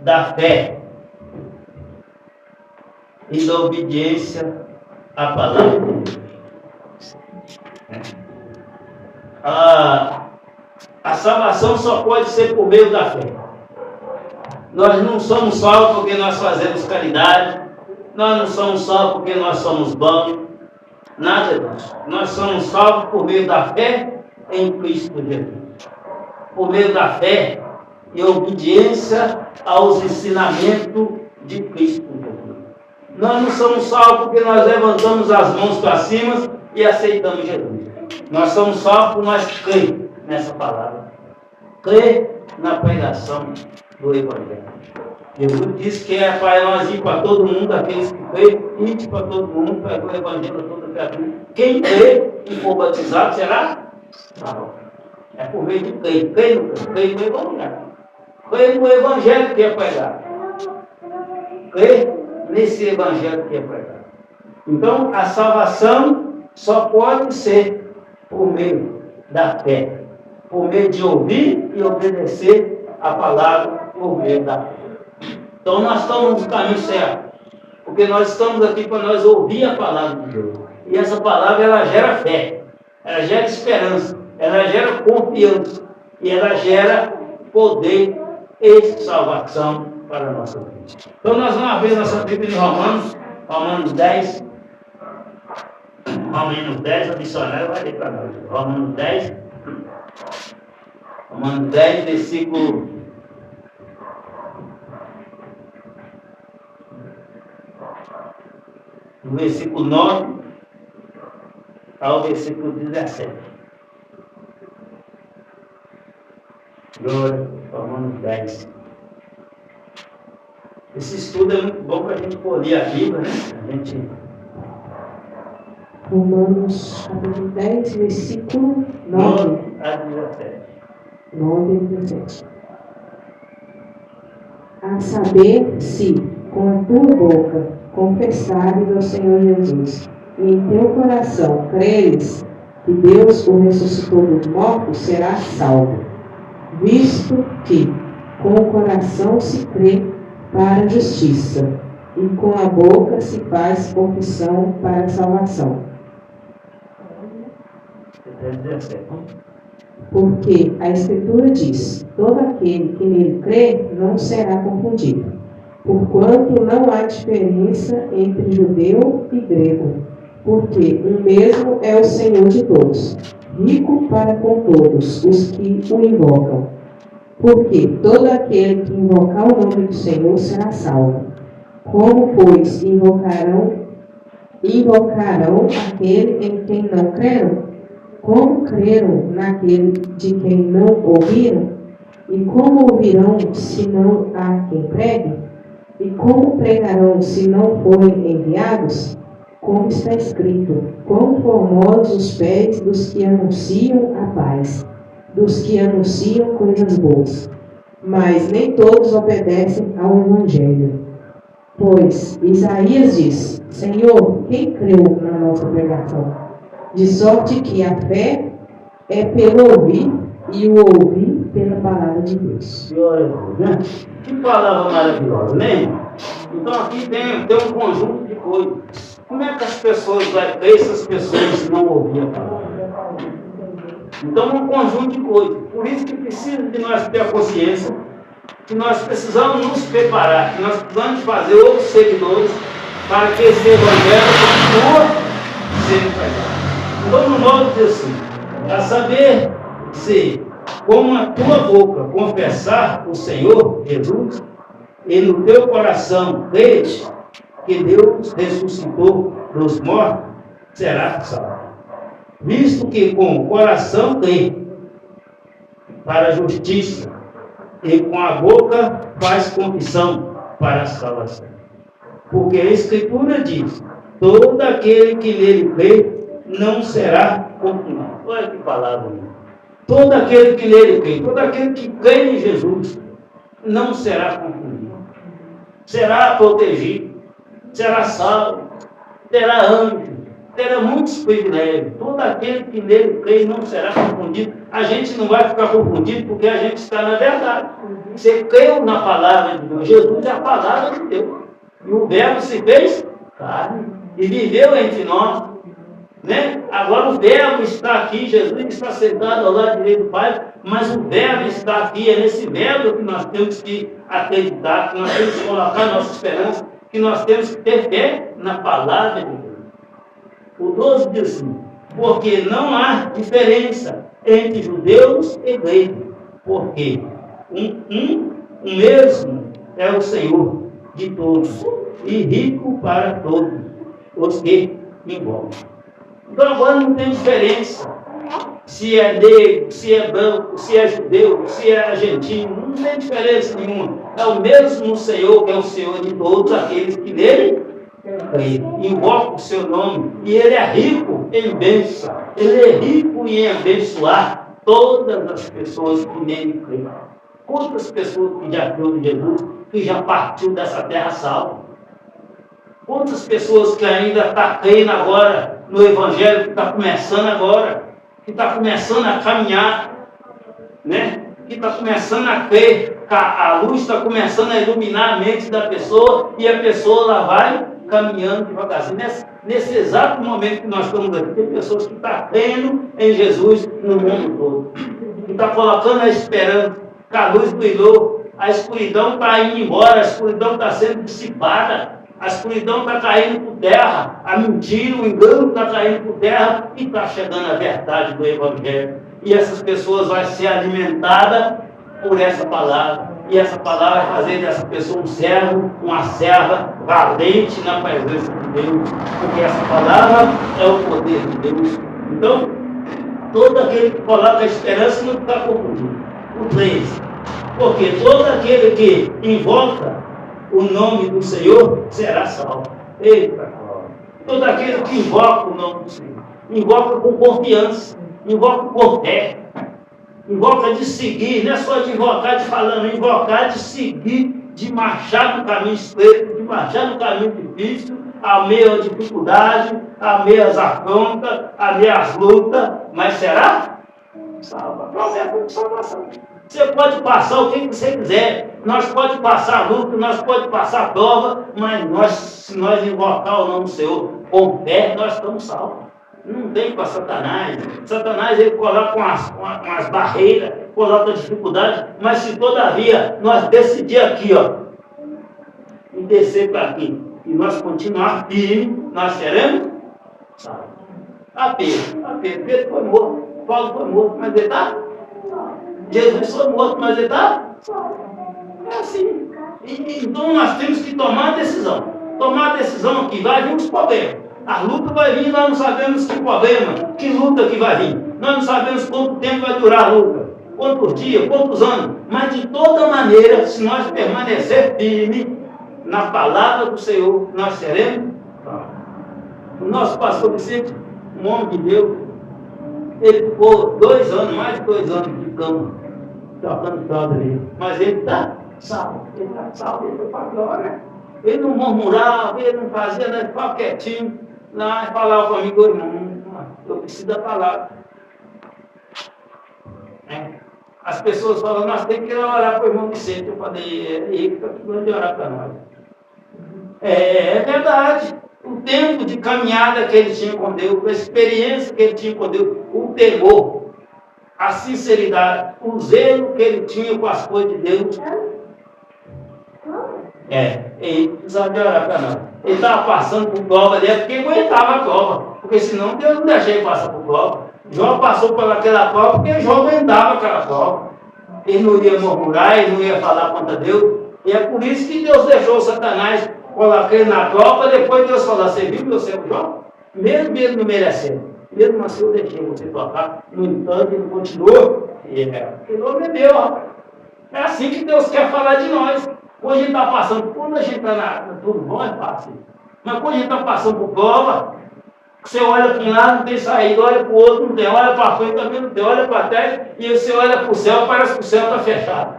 da fé e da obediência à palavra de Deus. A salvação só pode ser por meio da fé. Nós não somos salvos porque nós fazemos caridade, nós não somos salvos porque nós somos bons, nada disso. Nós somos salvos por meio da fé em Cristo Jesus. Por meio da fé e obediência aos ensinamentos de Cristo Jesus. Nós não somos salvos porque nós levantamos as mãos para cima e aceitamos Jesus. Nós somos salvos por nós crer nessa palavra. Crer na pregação do Evangelho. Jesus disse que é para nós ir para todo mundo, aqueles que creem, ir para todo mundo, para o Evangelho a toda criatura. Quem crê e for batizado será salvo. É por meio de crer. Crer no Evangelho. Crer no Evangelho que é pregado. Crer nesse Evangelho que é pregado. Então, a salvação só pode ser por meio da fé. Por meio de ouvir e obedecer a palavra por meio da fé. Então nós estamos no caminho certo. Porque nós estamos aqui para nós ouvir a palavra de Deus. E essa palavra ela gera fé. Ela gera esperança. Ela gera confiança. E ela gera poder e salvação para a nossa vida. Então nós vamos abrir nossa Bíblia em Romanos 10. Romanos 10, a missionária vai ler para nós. Romanos 10, versículo 9 ao versículo 17. Glória, Romanos 10. Esse estudo é muito bom para a gente poder a Bíblia, né? Romanos capítulo 10, versículo 9 a 17. 9 a 17. A saber, se com a tua boca confessares ao Senhor Jesus e em teu coração creres que Deus o ressuscitou dos mortos, serás salvo. Visto que com o coração se crê para a justiça e com a boca se faz confissão para a salvação. Porque a Escritura diz: todo aquele que nele crê não será confundido, porquanto não há diferença entre judeu e grego, porque um mesmo é o Senhor de todos, rico para com todos os que o invocam. Porque todo aquele que invocar o nome do Senhor será salvo. Como, pois, invocarão aquele em quem não creram? Como creram naquele de quem não ouviram? E como ouvirão se não há quem pregue? E como pregarão se não forem enviados? Como está escrito: quão formosos os pés dos que anunciam a paz, dos que anunciam coisas boas. Mas nem todos obedecem ao Evangelho. Pois Isaías diz: Senhor, quem creu na nossa pregação? De sorte que a fé é pelo ouvir e o ouvir pela palavra de Deus. Glória a Deus, né? Que palavra maravilhosa, né? Então aqui tem um conjunto de coisas. Como é que as pessoas vão crer se as pessoas não ouvirem a palavra? Então um conjunto de coisas. Por isso que precisa de nós ter a consciência que nós precisamos nos preparar, que nós precisamos fazer outros seguidores para que esse Evangelho continue sendo pregado. Então, no modo de assim, a saber se, com a tua boca, confessar o Senhor Jesus, e no teu coração creres que Deus ressuscitou dos mortos, será salvo. Visto que com o coração crê para a justiça, e com a boca faz confissão para a salvação. Porque a Escritura diz: todo aquele que nele crê não será confundido. Olha que palavra. Todo aquele que nele crê, todo aquele que crê em Jesus, não será confundido. Será protegido, será salvo, terá anjo, terá muitos privilégios. Todo aquele que nele crê não será confundido. A gente não vai ficar confundido porque a gente está na verdade. você creu na palavra de Deus. Jesus é a palavra de Deus. E o verbo se fez carne e viveu entre nós. Né? Agora o verbo está aqui, Jesus está sentado ao lado direito do Pai, mas o verbo está aqui, é nesse verbo que nós temos que acreditar, que nós temos que colocar nossa esperança, que nós temos que ter fé na palavra de Deus. O 12 diz assim, porque não há diferença entre judeus e gregos, porque um mesmo é o Senhor de todos, e rico para todos os que envolvem. Então agora não tem diferença se é negro, se é branco, se é judeu, se é argentino, não tem diferença nenhuma. É o mesmo Senhor que é o Senhor de todos aqueles que nele invoca o seu nome, e ele é rico em bênção, ele é rico em abençoar todas as pessoas que nele creem. Quantas pessoas que já creram em Jesus, que já partiu dessa terra salva? Quantas pessoas que ainda estão crendo agora no Evangelho, que está começando agora, que está começando a caminhar, né? Que está começando a crer, a luz está começando a iluminar a mente da pessoa, e a pessoa lá vai caminhando devagarzinho. Nesse exato momento que nós estamos aqui, tem pessoas que estão crendo em Jesus no mundo todo, que estão colocando a esperança, que a luz brilhou, a escuridão está indo embora, a escuridão está sendo dissipada, a escuridão está caindo por terra, a mentira, o engano está caindo por terra, e está chegando a verdade do Evangelho. E essas pessoas vão ser alimentadas por essa palavra. E essa palavra vai fazer dessa pessoa um servo, uma serva valente na presença de Deus. Porque essa palavra é o poder de Deus. Então, todo aquele que coloca a esperança não está confundido. O 3. Porque todo aquele que invoca o nome do Senhor será salvo. Eita! Todo aquele que invoca o nome do Senhor, invoca com confiança, invoca com fé, invoca de seguir, não é só de invocar de falando, invocar de seguir, de marchar no caminho estreito, de marchar no caminho difícil, a meio à dificuldade, a meio às afrontas, a meio às lutas, mas será salvo. Promessa de salvação. Você pode passar o que você quiser, nós pode passar luta, nós pode passar prova, mas se nós invocar o nome do Senhor com fé, nós estamos salvos. Não tem para Satanás. Satanás ele coloca umas barreiras, coloca dificuldades, mas se todavia nós decidir aqui, ó, e descer para aqui, e nós continuar firmes, nós seremos salvos. Pedro foi morto, Paulo foi morto, mas ele está. Jesus foi morto, mas ele está. É assim. Então nós temos que tomar a decisão. Tomar a decisão que vai vir os problemas. A luta vai vir, nós não sabemos que problema, que luta que vai vir. Nós não sabemos quanto tempo vai durar a luta, quantos dias, quantos anos. Mas de toda maneira, se nós permanecer firme na palavra do Senhor, nós seremos. O nosso pastor Vicente, um homem de Deus, ele ficou 2 anos, mais de 2 anos de cama, tocando fralda ali. Mas ele está salvo, ele está salvo, ele foi para a glória. Ele não murmurava, ele não fazia, ele ficava quietinho. Lá e falava comigo, irmão, eu preciso da palavra. As pessoas falam, nós temos que orar para o irmão Vicente. Eu falei, ele está precisando de orar para nós. É verdade. O tempo de caminhada que ele tinha com Deus, a experiência que ele tinha com Deus, o temor, a sinceridade, o zelo que ele tinha com as coisas de Deus. Ele precisava de orar para nós. Ele estava passando por prova ali, porque aguentava a prova. Porque senão Deus não deixava ele passar por prova. João passou por aquela prova porque João aguentava aquela prova. Ele não ia murmurar, ele não ia falar contra Deus. E é por isso que Deus deixou Satanás colocar ele na prova. Depois Deus falou, você viu meu servo João? Mesmo ele não merecendo. Mesmo assim eu deixei você tocar. No entanto, ele continuou. Ele obedeceu, rapaz. É assim que Deus quer falar de nós. Quando a gente está passando, quando a gente está tudo bom, é fácil. Mas quando a gente está passando por prova, você olha para um lado, não tem saída, olha para o outro, não tem, olha para frente, também não tem, olha para trás, e você olha para o céu, parece que o céu está fechado.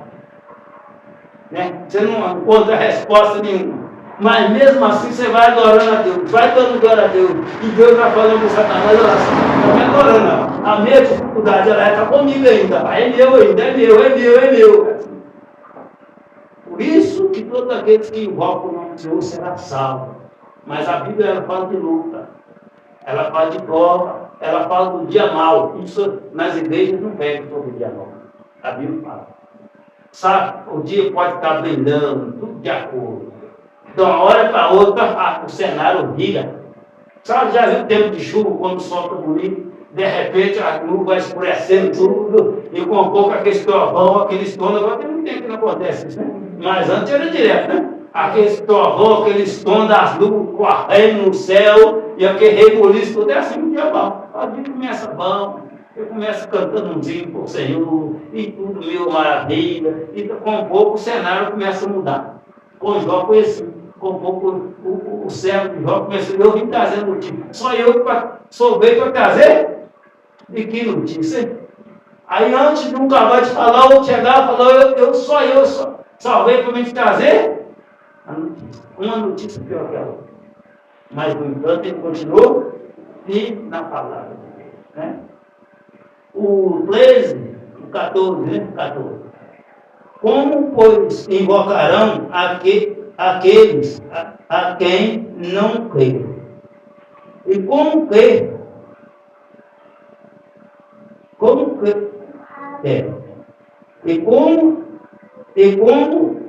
Né? Você não encontra resposta nenhuma. Mas mesmo assim você vai adorando a Deus, vai dando glória a Deus, e Deus vai falando com Satanás, olha, está me adorando. A minha dificuldade, ela está comigo ainda, é meu ainda, é meu. que todos aqueles que invocam o nome do Senhor serão salvos. Mas a Bíblia ela fala de luta, ela fala de prova, ela fala do dia mau. Isso nas igrejas não pega sobre o dia mau. A Bíblia fala. Sabe, o dia pode estar brilhando, tudo de acordo. De uma hora para outra, o cenário vira. Sabe, já viu o tempo de chuva, quando o sol está bonito, de repente a nuvem vai escurecendo tudo, e com um pouco aquele trovão, aquele estrondo, agora tem muito tempo que não acontece isso, né? Mas antes era direto, né? Aquele trovão, aquele estrondo das nuvens correndo no céu, e aquele rebuliço, tudo é assim um dia bom. O dia começa bom, eu começo cantando um hino para o Senhor, e tudo mil maravilha, e com um pouco o cenário começa a mudar. Com Jó foi assim. Com um pouco o servo de Jó começou, eu vim trazendo notícia. Só eu sou veio para trazer? De que notícia? Aí antes de um acabar de falar, o outro chegava e falou, só veio para me trazer a notícia. Uma notícia pior que a outra. Mas, no entanto, ele continuou firme na palavra de Deus. Né? O 13, o 14, né? 14. Como, pois, invocarão aqueles a quem não creem? E como crer? Como crer? E como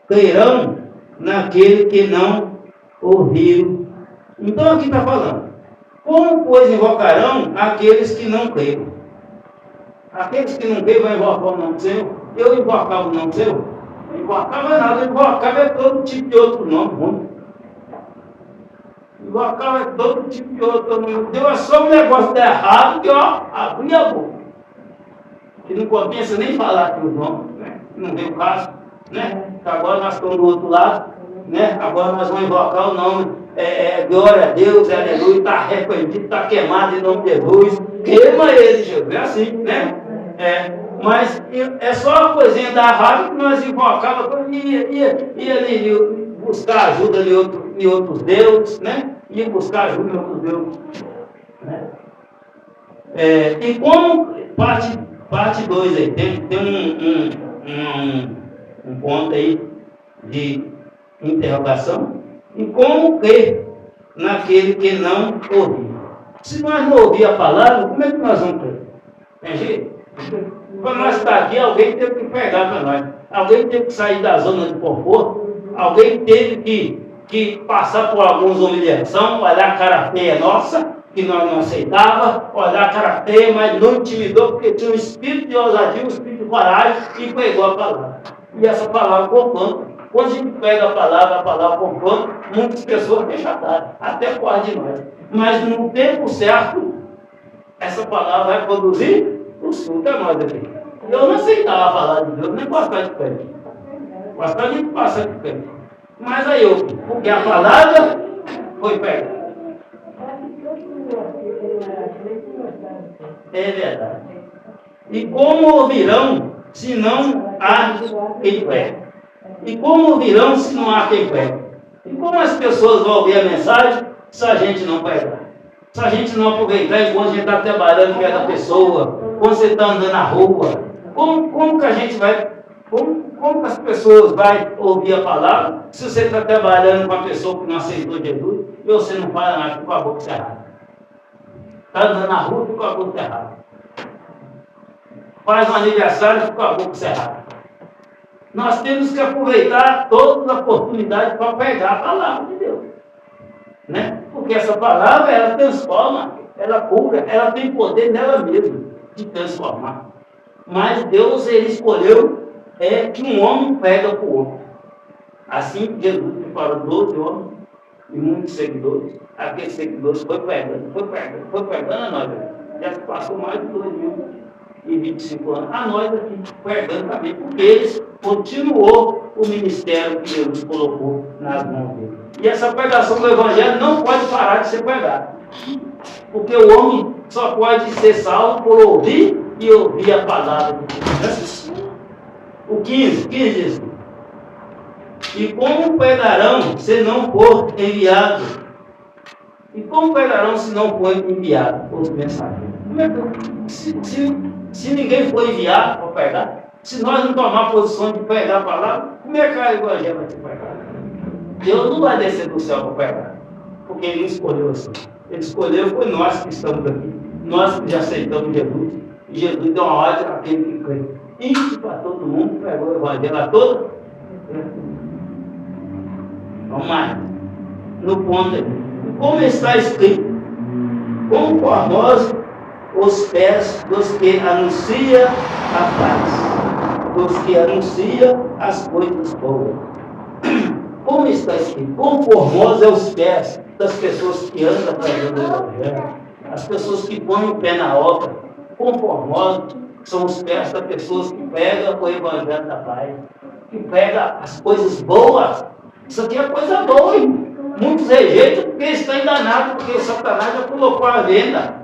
crerão naquele que não ouviram? Então aqui está falando. Como, pois, invocarão aqueles que não creem? Aqueles que não creem vão invocar o nome do Senhor? Eu invocava o nome do Senhor? Não invocava nada, invocava é todo tipo de outro nome ruim. Invocava é todo tipo de outro nome. Deu é só um negócio de errado que, abria a boca. Que não compensa nem falar aqui os nomes, né? Não vem o caso, né? Agora nós estamos do outro lado, né? Agora nós vamos invocar o nome, glória a Deus, aleluia, está arrependido, está queimado em nome de Jesus. Queima ele, Jesus, é assim, né? Mas é só uma coisinha da raiva que nós invocávamos, ia ali buscar ajuda em outros deuses, né? Ia buscar ajuda em outros deuses. Né? E como parte 2 aí, tem um ponto aí de interrogação. E como crer naquele que não ouviu? Se nós não ouvir a palavra, como é que nós vamos crer? Tem jeito? Para nós estar aqui, alguém teve que pregar para nós. Alguém teve que sair da zona de conforto. Alguém teve que passar por algumas humilhações, olhar a cara feia nossa, que nós não aceitava, olhar a cara feia, mas não intimidou, porque tinha um espírito de ousadia, um espírito de coragem, e pregou a palavra. E essa palavra confronta. Quando a gente pega a palavra confronta, muitas pessoas rechaçaram, até quase de nós. Mas no tempo certo, essa palavra vai produzir o fruto a nós aqui. Eu não aceitava a palavra de Deus, nem gostava de pé. Gostava de passar de pé. Mas aí porque a palavra foi pregada. É verdade. E como ouvirão se não há quem pregue? E como ouvirão se não há quem pregue? E como as pessoas vão ouvir a mensagem se a gente não pregar? Se a gente não aproveitar enquanto a gente está trabalhando perto da pessoa, quando você está andando na rua, como que a gente vai, como que as pessoas vão ouvir a palavra se você está trabalhando com uma pessoa que não aceitou Jesus e você não fala nada, fica com a boca cerrada? Está andando na rua, fica com a boca cerrada. Faz um aniversário, fica com a boca cerrada. Nós temos que aproveitar todas as oportunidades para pregar a palavra de Deus. Né? Porque essa palavra, ela transforma, ela cura, ela tem poder nela mesma de transformar. Mas Deus, ele escolheu que um homem prega para o outro. Assim, Jesus preparou 12 homens e muitos seguidores. Aqueles seguidores foi pregando a nós. Já passou mais de 2025 anos. A nós aqui, pregando também, porque eles continuou o ministério que Deus colocou nas mãos deles. E essa pregação do Evangelho não pode parar de ser pregada. Porque o homem só pode ser salvo por ouvir e ouvir a palavra de Deus. O 15 diz: e como pregarão se não for enviado? E como pregarão se não for enviado os mensageiros? Como é que se ninguém for enviado para pregar, Se nós não tomar posição de pregar a palavra, como é que o evangelho vai ser pregado? Deus não vai descer do céu para pregar, porque Ele escolheu assim. Ele escolheu, foi nós que estamos aqui, nós que já aceitamos Jesus. E Jesus deu uma ordem àquele que crê. Isso para todo mundo, pregou o evangelho a todo. Vamos mais. No ponto aí. Como está escrito, quão formosos os pés dos que anunciam a paz, dos que anunciam as coisas boas. Como está escrito, quão formosos são os pés das pessoas que andam pregando o evangelho, as pessoas que põem o pé na obra. Quão formosos são os pés das pessoas que pregam o evangelho da paz, que pregam as coisas boas. Isso aqui é coisa boa, hein? Muitos rejeitam porque estão enganados, porque Satanás já colocou a venda.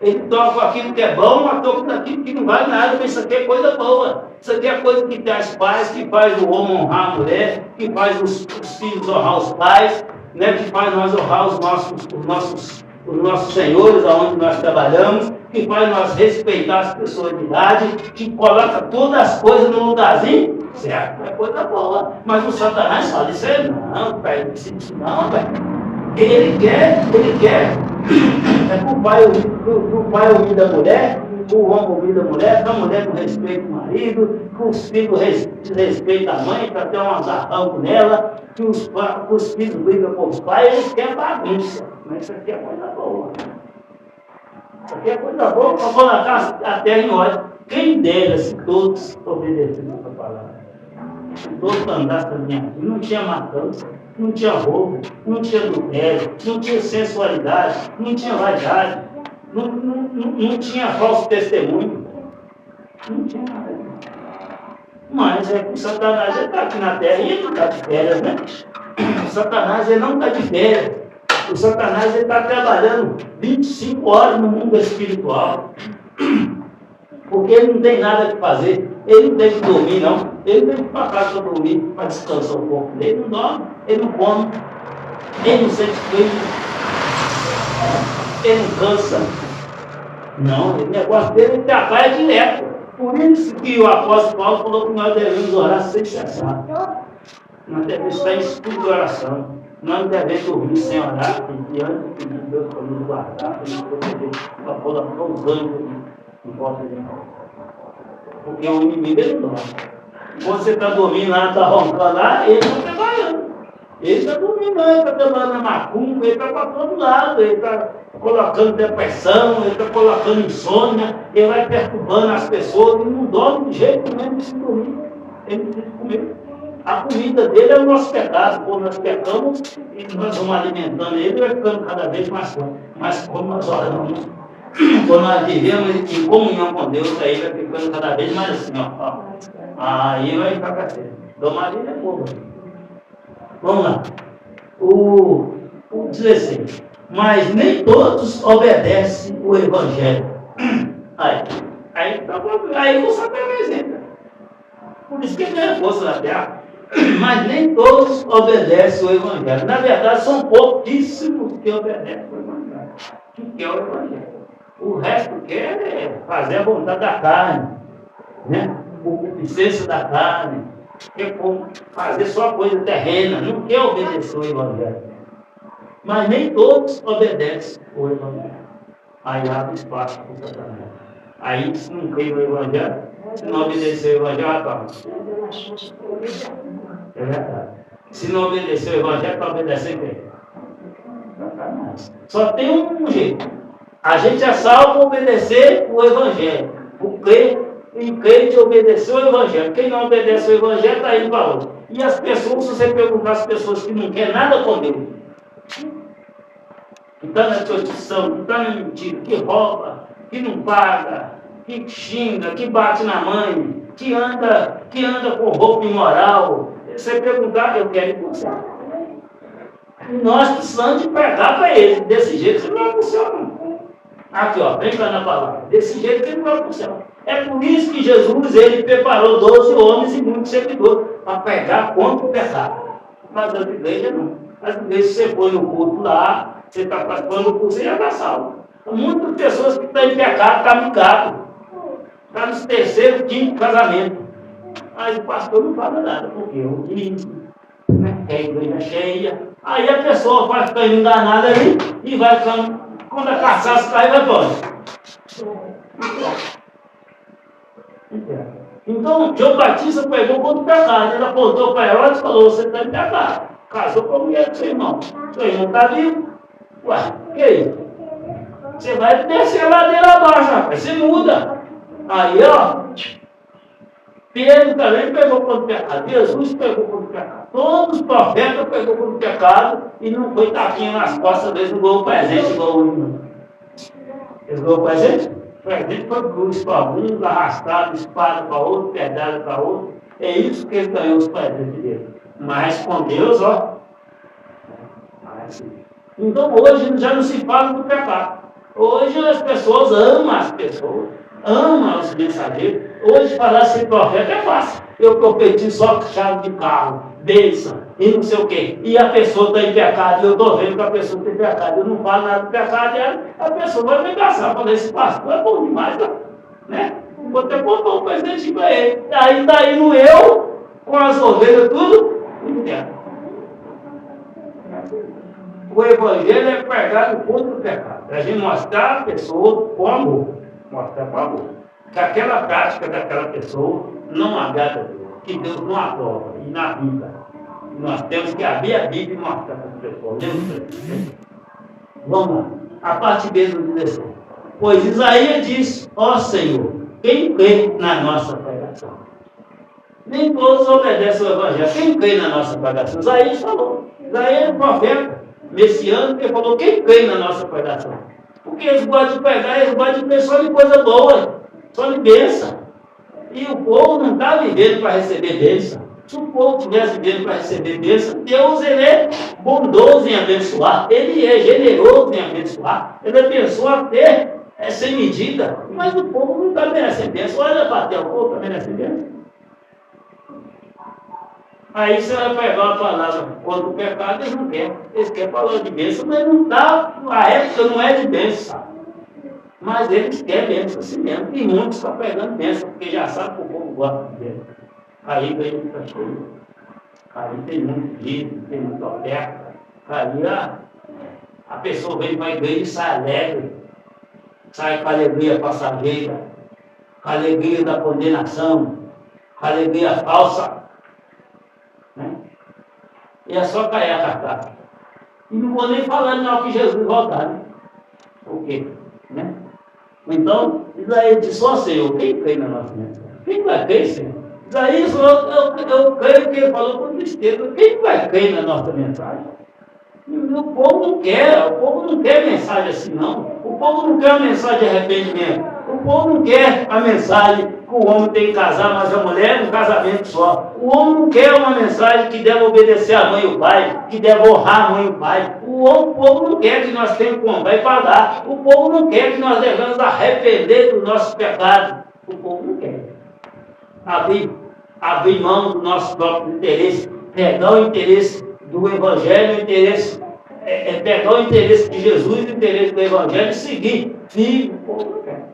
Ele toca aquilo que é bom, mas toca aquilo que não vale nada, mas isso aqui é coisa boa. Isso aqui é coisa que traz paz, que faz o homem honrar a mulher, que faz os filhos honrar os pais, né? Que faz nós honrar os nossos senhores, aonde nós trabalhamos, que faz nós respeitar as pessoas de idade, que coloca todas as coisas no lugarzinho, certo? É coisa boa. Mas o Satanás fala, isso aí não, pai, isso não, pai. Ele quer é que o pai humilha a mulher, o homem humilha a mulher, que a mulher não respeita o marido, que os filhos respeitam a mãe para ter um azarrão nela, que os filhos brigam com os pais, eles querem bagunça. Mas isso aqui é coisa boa. Isso aqui é coisa boa para colocar a terra em ordem. Quem dera se todos obedecessem essa palavra. Se todos andassem na minha vida, não tinha matança. Não tinha roubo, não tinha adultério, não tinha sensualidade, não tinha vaidade, não tinha falso testemunho, não tinha nada. Mas é que o Satanás está aqui na terra e ele não está de férias, né? O Satanás ele não está de férias. O Satanás está trabalhando 25 horas no mundo espiritual. Porque ele não tem nada que fazer. Ele não tem que dormir, não. Ele tem que ir para casa para dormir, para descansar um pouco. Ele não dorme, ele não come, ele não sente frio, ele não cansa. Não, o negócio dele ele trabalha direto. Por isso que o apóstolo Paulo falou que nós devemos orar sem cessar. Nós devemos estar em estudo de oração. Nós não devemos dormir sem orar, diante de Deus para nos guardar, para nos proteger, para colocar os anjos em volta de nós. Porque o inimigo ele não dorme. Quando você está dormindo lá, está roncando lá, ele está trabalhando. Ele está dormindo lá, ele está trabalhando na macumba, ele está para todo lado, ele está colocando depressão, ele está colocando insônia, ele vai perturbando as pessoas, ele não dorme de jeito nenhum de se dormir. Ele precisa comer. A comida dele é o nosso pecado. Quando nós pecamos, e nós vamos alimentando ele, vai ficando cada vez mais forte. Mas como nós oramos, quando nós vivemos em comunhão com Deus, aí vai ficando cada vez mais assim, ó. Aí vai ficar cacete. Tomaria é bobo. Vamos lá. O 16. Mas nem todos obedecem o Evangelho. Aí o Satanás entra. Por isso que ele ganha força na terra. Mas nem todos obedecem o Evangelho. Na verdade, são pouquíssimos que obedecem o Evangelho. Que quer o Evangelho. O resto quer fazer a vontade da carne, né? O concupiscência da carne, quer fazer só coisa terrena, não quer obedecer o Evangelho. Mas nem todos obedecem o Evangelho. Aí abre espaço para o Satanás. Aí, se não crê no Evangelho, se não obedecer o Evangelho, acaba. É verdade. Se não obedecer o Evangelho, para obedecer quem? Satanás. Só tem um jeito. A gente é salvo para obedecer o Evangelho. O crente obedecer o Evangelho. Quem não obedece o Evangelho está indo para outro. E as pessoas, se você perguntar às pessoas que não querem nada com Deus, que está na prostituição, que está na mentira, que rouba, que não paga, que xinga, que bate na mãe, que anda com roupa imoral, você perguntar, eu quero ir com você. E nós precisamos de pregar para ele. Desse jeito você não vai para o céu, não. Aqui, ó, vem cá na palavra. Desse jeito ele não vai para o céu. É por isso que Jesus, ele preparou 12 homens e muitos seguidores para pregar contra o pecado. Mas as igrejas não. As igrejas, você foi no culto lá, você está participando do curso, você já está salvo. Muitas pessoas que estão em pecado, estão ligados. Está nos terceiro, quinto casamento. Mas o pastor não fala nada, porque eu digo, né? É a igreja cheia. Aí a pessoa vai ficar enganada ali e vai ficando, quando a cachaça cai, vai embora. Então, João Batista pegou contra o pecado. Ele apontou para Herodes e falou: você está em pecado. Casou com a mulher do seu irmão. Seu irmão está vivo. Ué, que isso? Você vai descer a ladeira abaixo, rapaz. Você muda. Aí, ó. Pedro também pegou contra o pecado. Jesus pegou contra o pecado. Todos os profetas pegou contra o pecado e não foi tapinha nas costas deles, não ganhou o presente igual o irmão. Eles ganhou o presente? O presente foi cruz para um, arrastado, espada para outro, pedrada para outro. É isso que ele ganhou os presentes dele. Mas com Deus, ó. Então hoje já não se fala do pecado. Hoje as pessoas amam as pessoas, amam os mensageiros. Hoje falar sem profeta é fácil. Eu profetizo só chave de carro, bênção e não sei o quê. E a pessoa está em pecado, eu estou vendo que a pessoa tem pecado. Eu não falo nada do pecado, a pessoa vai me engraçar. Falei, esse pastor é bom demais, né? Vou até botar um presente para ele. Aí está indo eu, com as ovelhas, tudo, entendo. O evangelho é pregado contra o pecado. É a gente mostrar a pessoa com amor. Mostrar com amor. Que aquela prática daquela pessoa não agrada a Deus. Que Deus não aprova. E na vida. Nós temos que abrir a Bíblia e mostrar para as pessoas. Vamos lá. A parte B do 16. Pois Isaías diz: ó Senhor, quem crê na nossa pregação? Nem todos obedecem ao evangelho. Quem crê na nossa pregação? Isaías falou. Isaías é o profeta messiânico, que falou: quem crê na nossa pregação? Porque eles gostam de pregar, eles gostam de crer só de coisa boa, só de bênção. E o povo não está vivendo para receber bênção. Se o povo estivesse vivendo para receber bênção, Deus ele é bondoso em abençoar, ele é generoso em abençoar, ele abençoa até sem medida. Mas o povo não está merecendo bênção. Olha para até o povo está merecendo bênção. Aí você vai pegar uma palavra contra o pecado, eles não querem. Eles querem falar de bênção, mas não dá, a época não é de bênção. Mas eles querem bênção assim mesmo. E muitos estão pegando bênção, porque já sabem que o povo gosta de bênção. Aí vem muita coisa. Aí tem muito livro, tem muita oferta. Aí a pessoa vem para a igreja e sai alegre. Sai com a alegria passageira, com a alegria da condenação, com a alegria falsa. Né? E é só cair a cartada. E não vou nem falar não que Jesus voltar. Né? O quê? Né? Então, Isaías disse: só Senhor, quem crê na nossa mensagem? Quem vai crer, Senhor? Isaías, eu creio que ele falou com tristeza. Quem vai crer na nossa mensagem? O povo não quer mensagem assim não. O povo não quer a mensagem de arrependimento. O povo não quer a mensagem que o homem tem que casar, mas a mulher um casamento só. O homem não quer uma mensagem que deve obedecer a mãe e o pai, que deve honrar a mãe e o pai. O povo não quer que nós tenhamos que comprar e pagar. O povo não quer que nós devamos arrepender dos nossos pecados. O povo não quer. Abrir mão do nosso próprio interesse, pegar o interesse do Evangelho, o interesse, pegar o interesse de Jesus, o interesse do Evangelho e seguir. Sim, o povo não quer.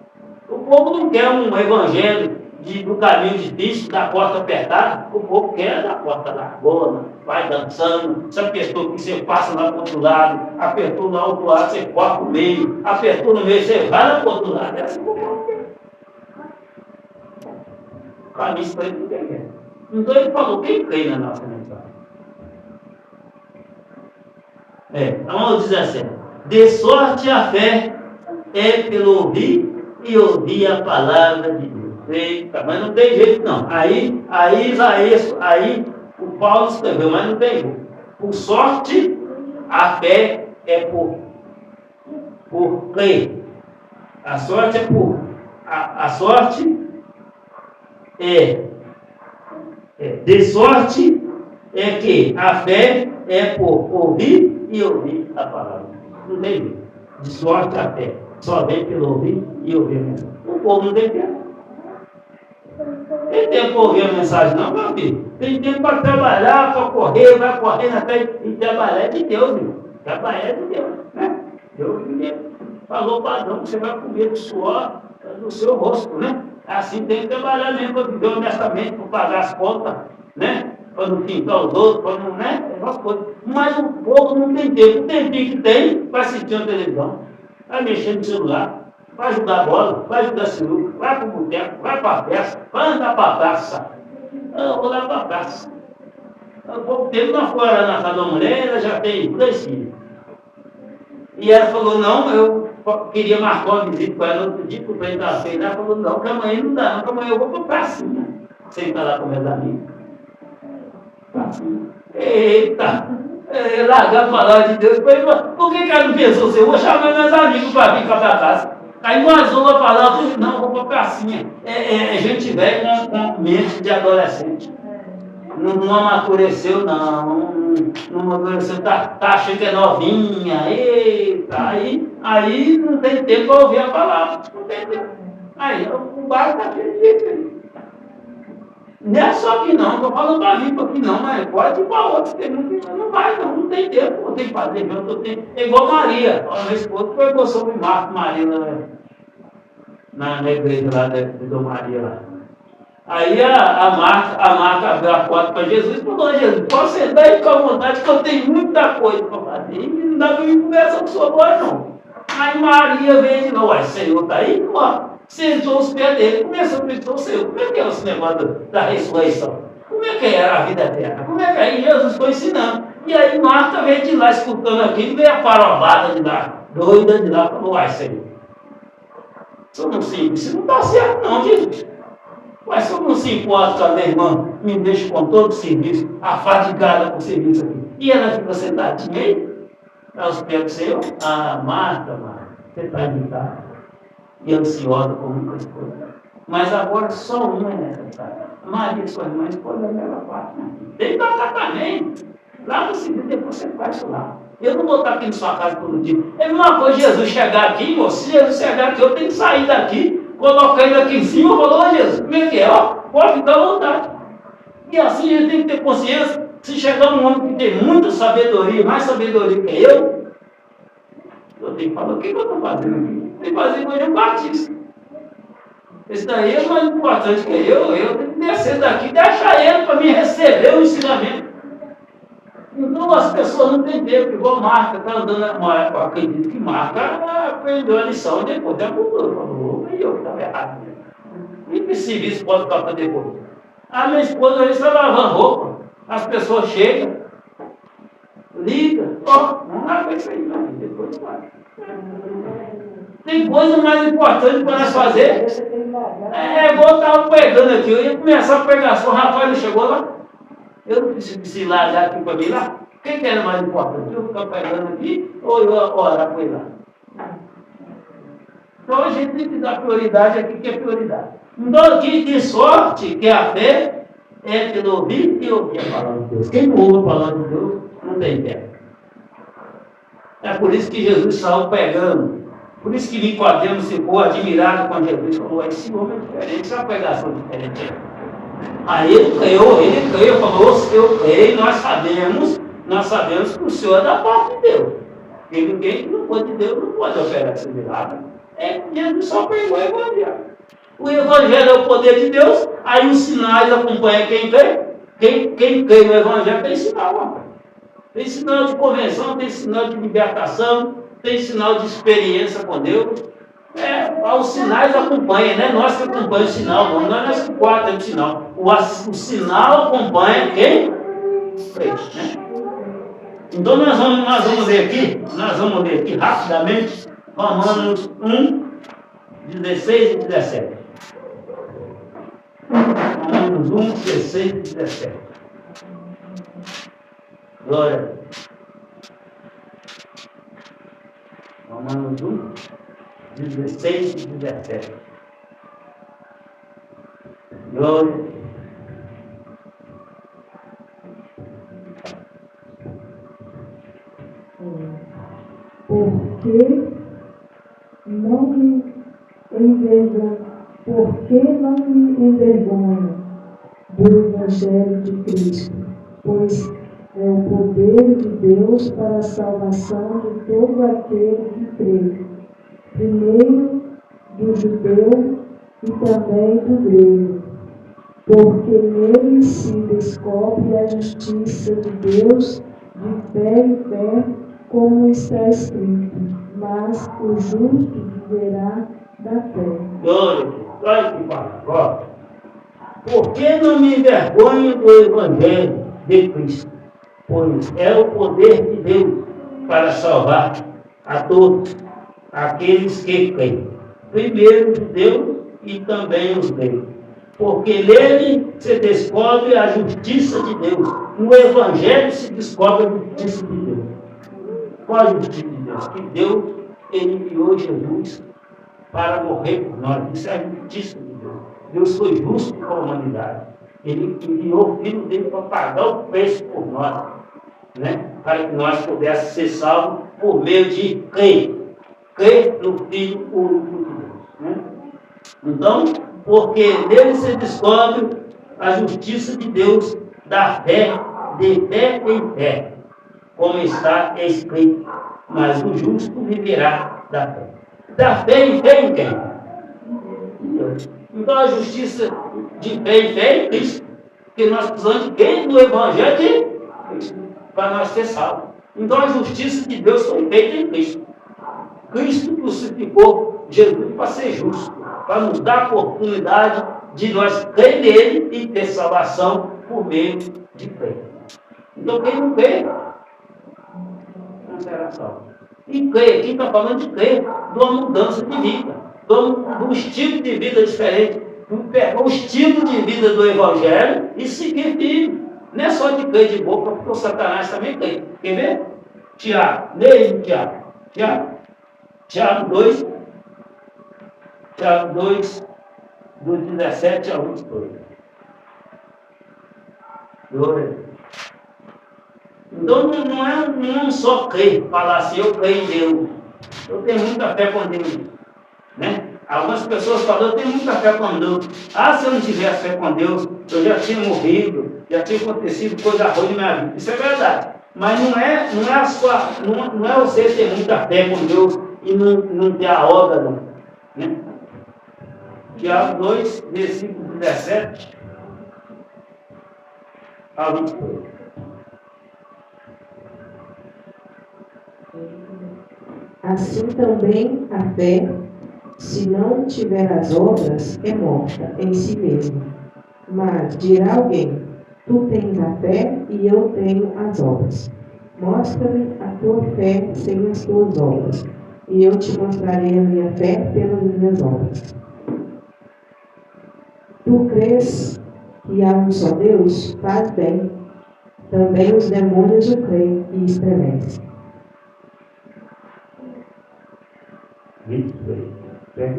O povo não quer um Evangelho do caminho difícil, da porta apertada. O povo quer da porta largona, vai dançando. Se apertou que você passa lá para o outro lado, apertou lá outro lado, você corta o meio, apertou no meio, você vai lá para o outro lado. É assim que o povo quer. O caminho para ele não quer. Então ele falou: quem crê na nossa mensagem? Vamos dizer assim: de sorte a fé é pelo ouvir e ouvir a palavra de Deus. Eita, mas não tem jeito não. Aí Isaías, o Paulo escreveu, mas não tem jeito. Por sorte, a fé é por crer. A sorte é por. A sorte de sorte é que a fé é por ouvir e ouvir a palavra. Não tem jeito. De sorte a fé. Só vem pelo ouvir e ouvir a mensagem. O povo não tem tempo. Tem tempo para ouvir a mensagem, não, meu filho. Tem tempo para trabalhar, para correr, vai correndo até e trabalhar é de Deus, meu. Trabalhar é de Deus, né? Deus falou para Adão que você vai comer do suor do seu rosto, né? Assim tem que trabalhar mesmo para viver honestamente, pagar as contas, né? Para não pintar os outros, para não, né? Mas o povo não tem tempo. O tempinho que tem, vai assistir a televisão, vai mexer no celular, vai jogar bola, vai jogar sinuca, vai para o boteco, vai para a festa, vai andar para a praça. Eu vou lá para a praça. Há pouco tempo nós fomos lá na casa da mulher, ela já tem 2 filhos. E ela falou, não, eu queria marcar uma visita com ela no outro dia, porque eu estava feio. Ela falou, não, que amanhã não dá, não, que amanhã eu vou para a pracinha. Sentar lá com meus amigos. Pracinha. Eita! Largar a palavra de Deus. Por que ela não pensou assim? Eu vou chamar meus amigos para vir para a casa. Aí vazou a palavra, não, eu vou para a pracinha. Gente velha com mente de adolescente. Não amadureceu, não amadureceu, tá achando que é novinha, eita, aí não tem tempo para ouvir a palavra, não tem tempo. Aí o bairro está cheio de gente aí. Não é só aqui não, estou falando para vir para aqui não, mas pode ir para outro, tem muito que não vai não tem tempo, eu tenho que fazer, é igual Maria, a minha esposa pegou sobre Marco Maria na igreja lá de Dom Maria lá. Aí a Marta abriu a porta para Jesus e falou, Jesus, pode sentar aí com a vontade que eu tenho muita coisa para fazer. E não dá para me conversar com sua voz, não. Aí Maria veio de novo, o Senhor está aí, ó. Sentou os pés dele, começou a pensar, Senhor, como é que é esse negócio da ressurreição? Como é que era a vida eterna? Como é que aí Jesus foi ensinando? E aí Marta veio de lá escutando aquilo, veio a parobada de lá, doida de lá, falou, Senhor, isso não simples, isso não está certo não, Jesus. Mas se eu não se importa com a minha irmã, me deixa com todo o serviço, afadigada com o serviço aqui. E ela fica sentadinha aí, aos pés do Senhor. Marta, você está irritada e ansiosa por muitas coisas. Mas agora só uma é necessária. Maria, sua irmã, escolhe a melhor parte. Tem que tocar também. Lá no seguinte, depois você faz isso lá. Eu não vou estar aqui na sua casa todo dia. É uma coisa Jesus chegar aqui, moço, se Jesus chegar aqui, eu tenho que sair daqui. Colocar ele aqui em cima e falou, Jesus, como é que é? Ó, pode ficar à vontade. E assim a gente tem que ter consciência. Se chegar um homem que tem muita sabedoria, mais sabedoria que eu tenho que falar, o que eu estou fazendo aqui? Tem que fazer com o João Batista. Esse daí é mais importante que eu tenho que descer daqui e deixar ele para me receber o ensinamento. Então as pessoas não têm tempo, igual Marta, está andando, eu acredito que Marta aprendeu a lição depois da cultura. Falou, eu que estava errado. E que serviço pode ficar para depois? A minha esposa está lavando roupa, as pessoas chegam, ligam, não lava isso aí, não, depois vai. Tem coisa mais importante para nós fazer. Igual eu estava pregando aqui, eu ia começar a pregação, o rapaz não chegou lá. Eu não preciso largar aqui para mim lá. Quem que era mais importante? Eu ficar pregando aqui ou eu orar para ele lá? Então a gente tem que dar prioridade aqui, que é prioridade. Então, que sorte que a fé é pelo ouvir e ouvir a palavra de Deus. Quem não ouve a palavra de Deus não tem fé. É por isso que Jesus saiu pregando. Por isso que Nicodemos ficou admirado com Jesus. Falou, esse homem é diferente, essa pregação diferente. Aí ele creu, falou, eu creio, nós sabemos que o Senhor é da parte de Deus. Porque ninguém que não for de Deus não pode operar esse milagre. Jesus só pregou o Evangelho. O Evangelho é o poder de Deus, aí os sinais acompanham quem crê. Quem crê no Evangelho tem sinal. Tem sinal de convenção, tem sinal de libertação, tem sinal de experiência com Deus. Os sinais acompanham, né? Nós que acompanhamos o sinal, não é nós que guardamos o sinal. O sinal acompanha quem crê, né? Então nós vamos ler aqui rapidamente Romanos 1, 16 e 17. Romanos 1, 16 e 17. Glória a Deus. Romanos 1, 16 e 17. Glória a Deus. Porque não me envergonho do Evangelho de Cristo, pois é o poder de Deus para a salvação de todo aquele que crê, primeiro do judeu e também do grego. porque nele se descobre a justiça de Deus de fé em fé, como está escrito, mas o justo viverá da fé. Glória a Deus. Olha que palavra. Por que não me envergonho do Evangelho de Cristo? Pois é o poder de Deus para salvar a todos aqueles que creem. Primeiro os judeus e também os gregos. Porque nele se descobre a justiça de Deus. No Evangelho se descobre a justiça de Deus. Qual a justiça de Deus? Que Deus enviou Jesus para morrer por nós. Isso é a justiça de Deus. Deus foi justo com a humanidade. Ele enviou o Filho dele para pagar o preço por nós, né? Para que nós pudéssemos ser salvos por meio de crer no Filho único de Deus, né? Então, porque nele se descobre a justiça de Deus da fé, de fé em fé, como está escrito, mas o justo viverá da fé. Da fé em quem? Então a justiça de fé em fé em Cristo, porque nós precisamos de quem? Do Evangelho de Cristo, para nós ser salvos. Então a justiça de Deus foi feita em Cristo. Cristo crucificou Jesus para ser justo, para nos dar a oportunidade de nós crer nele e ter salvação por meio de fé. Então quem não crê, não será salvo. E crer, quem está falando de crer, de uma mudança de vida, de um estilo de vida diferente, pegar o estilo de vida do Evangelho e seguir firme. Não é só de crer de boca, porque o Satanás também crê. Quer ver? Tiago, leia Tiago 2, do 17 ao 22. Glória a Deus. Então não é só crer, falar assim, eu creio em Deus. Eu tenho muita fé com Deus, né? Algumas pessoas falam, eu tenho muita fé com Deus. Se eu não tivesse fé com Deus, eu já tinha morrido, já tinha acontecido coisa ruim na minha vida. Isso é verdade. Mas não é você ter muita fé com Deus e não ter a obra, não, né? Tiago 2, versículo 17 ao 22. Assim também a fé, se não tiver as obras, é morta em si mesma. Mas dirá alguém, tu tens a fé e eu tenho as obras. Mostra-me a tua fé sem as tuas obras, e eu te mostrarei a minha fé pelas minhas obras. Tu crês que há um só Deus? Faz bem. Também os demônios o creem e estremecem.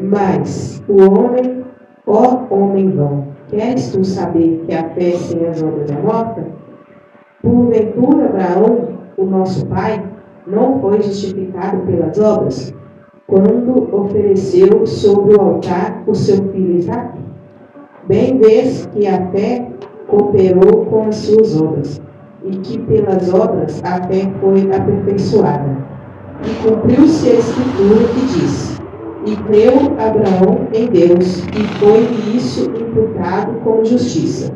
Mas ó homem vão, queres tu saber que a fé sem as obras é morta? Porventura Abraão, o nosso pai, não foi justificado pelas obras, quando ofereceu sobre o altar o seu filho Isaque? Bem vês que a fé cooperou com as suas obras, e que pelas obras a fé foi aperfeiçoada. E cumpriu-se a escritura que diz, e creu Abraão em Deus, e foi-lhe isso imputado como justiça.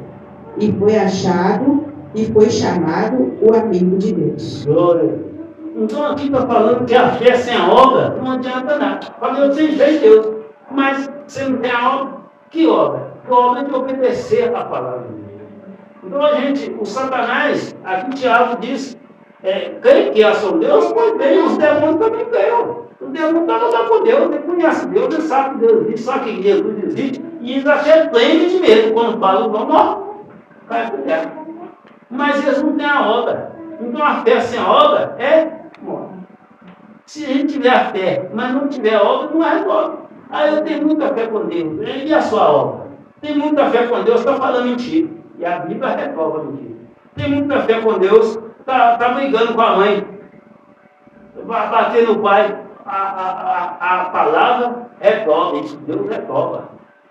E foi achado, e foi chamado o amigo de Deus. Glória. Então aqui está falando que a fé sem a obra não adianta nada. Falei, eu tenho fé em Deus, mas você não tem a obra, que obra? A obra de obedecer a palavra de Deus. Então o Satanás, aqui Tiago diz, crê que há só Deus, pois bem, os demônios também creem. O demônio está lutando com Deus, ele conhece Deus, ele sabe que Deus existe, sabe que Jesus existe, e eles até tremem de medo quando falam, vamos, cai por terra. Mas eles não têm a obra. Então a fé sem a obra é morte. Se a gente tiver a fé, mas não tiver a obra, não resolve. Eu tenho muita fé com Deus, e a sua obra? Tem muita fé com Deus, está falando mentira. E a Bíblia reprova a mentira. Tem muita fé com Deus, está brigando com a mãe, vai bater no pai. A palavra reprova, isso Deus reprova.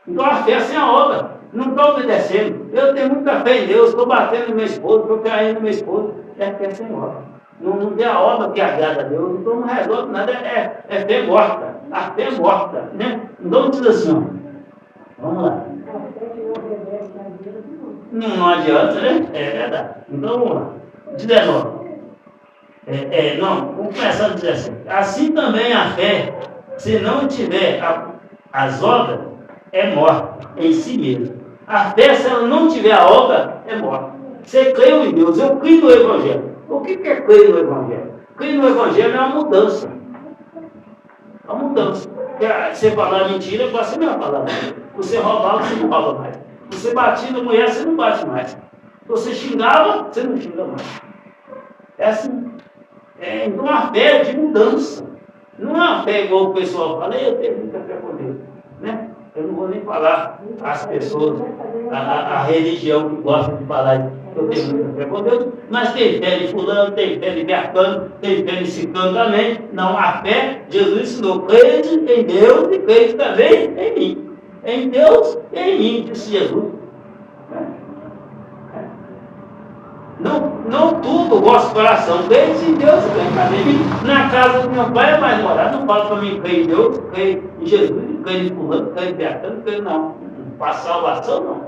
Então a fé sem a obra, não está obedecendo. Eu tenho muita fé em Deus, estou batendo no meu esposo, estou caindo no meu esposo. É fé sem obra. Não tem a obra que agrada a Deus, então não resolve nada, é fé morta. A fé é morta, né? Então diz assim, ó. Vamos lá. A fé que não obedece a Deus Não adianta, né? É verdade. Então vamos lá. 19. Vamos começar no 17. Assim também a fé, se não tiver as obras, é morta em si mesma. A fé, se ela não tiver a obra, é morta. Você creu em Deus, eu creio no Evangelho. O que é crer no Evangelho? Crer no Evangelho é uma mudança. Uma mudança. Você falar mentira, você não vai falar mais. Você roubar, você não rouba mais. Você batia na mulher, você não bate mais. Você xingava, você não xinga mais. É assim. Então a fé é de mudança. Não é uma fé igual o pessoal fala, eu tenho muita fé com Deus. Né? Eu não vou nem falar às pessoas, a religião que gosta de falar, eu tenho muita fé com Deus, mas tem fé de fulano, tem fé de Bertano, tem fé de Ciclano também. Não, a fé, Jesus ensinou, crede em Deus e crede também em mim. Em Deus e em mim, disse Jesus. Não tudo o vosso coração, crede em Deus e crede também em mim. Na casa do meu pai é mais morar, não fala para mim, crede em Deus, crede em Jesus, crede em fulano, crede em Bertano, crede não. Para a salvação não.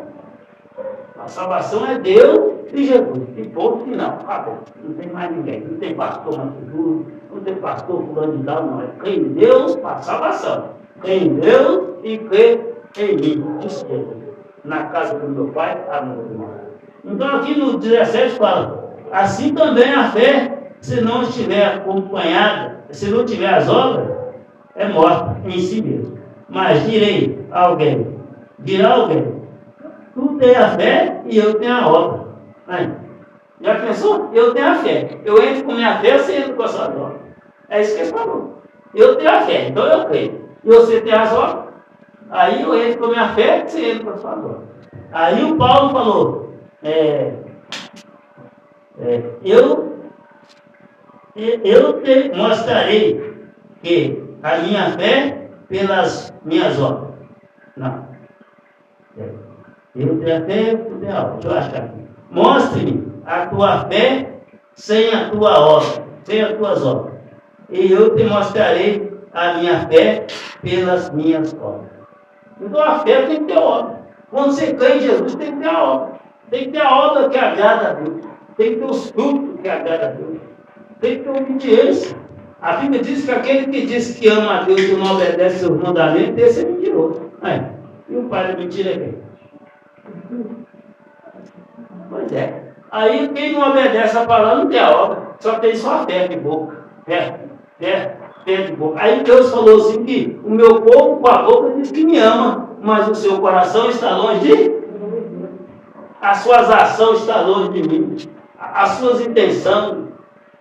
A salvação é Deus e Jesus. E ponto final. Acabou. Não tem mais ninguém. Não tem pastor Mantibudo, não tem pastor fulano de tal, não. É crer em Deus para a salvação. Crer em Deus e crer em mim. Disse Jesus. Na casa do meu pai, há muito mais. Então aqui no 17 fala, assim também a fé, se não estiver acompanhada, se não tiver as obras, é morta em si mesmo. Mas dirá alguém, tu tem a fé e eu tenho a obra. Aí, já pensou? Eu tenho a fé. Eu entro com minha fé, você entra com a sua obra. É isso que ele falou. Eu tenho a fé, então eu creio. E você tem as obras. Aí eu entro com minha fé, você entra com a sua obra. Aí o Paulo falou, eu te mostrarei que a minha fé pelas minhas obras. Não. Eu tenho a fé, tu tem a obra. Deixa eu achar aqui. Mostre-me a tua fé sem a tua obra, sem as tuas obras. E eu te mostrarei a minha fé pelas minhas obras. Então a fé tem que ter obra. Quando você crê em Jesus, tem que ter a obra. Tem que ter a obra que agrada a Deus. Tem que ter os frutos que agradam a Deus. Tem que ter obediência. A Bíblia diz que aquele que diz que ama a Deus e não obedece seus mandamentos, esse é mentiroso. E o pai da mentira é quem? Pois é. Aí quem não obedece a palavra não tem a obra. Só tem só fé de boca. Fé de boca. Aí Deus falou assim que o meu povo com a boca diz que me ama, mas o seu coração está longe de... As suas ações estão longe de mim. As suas intenções.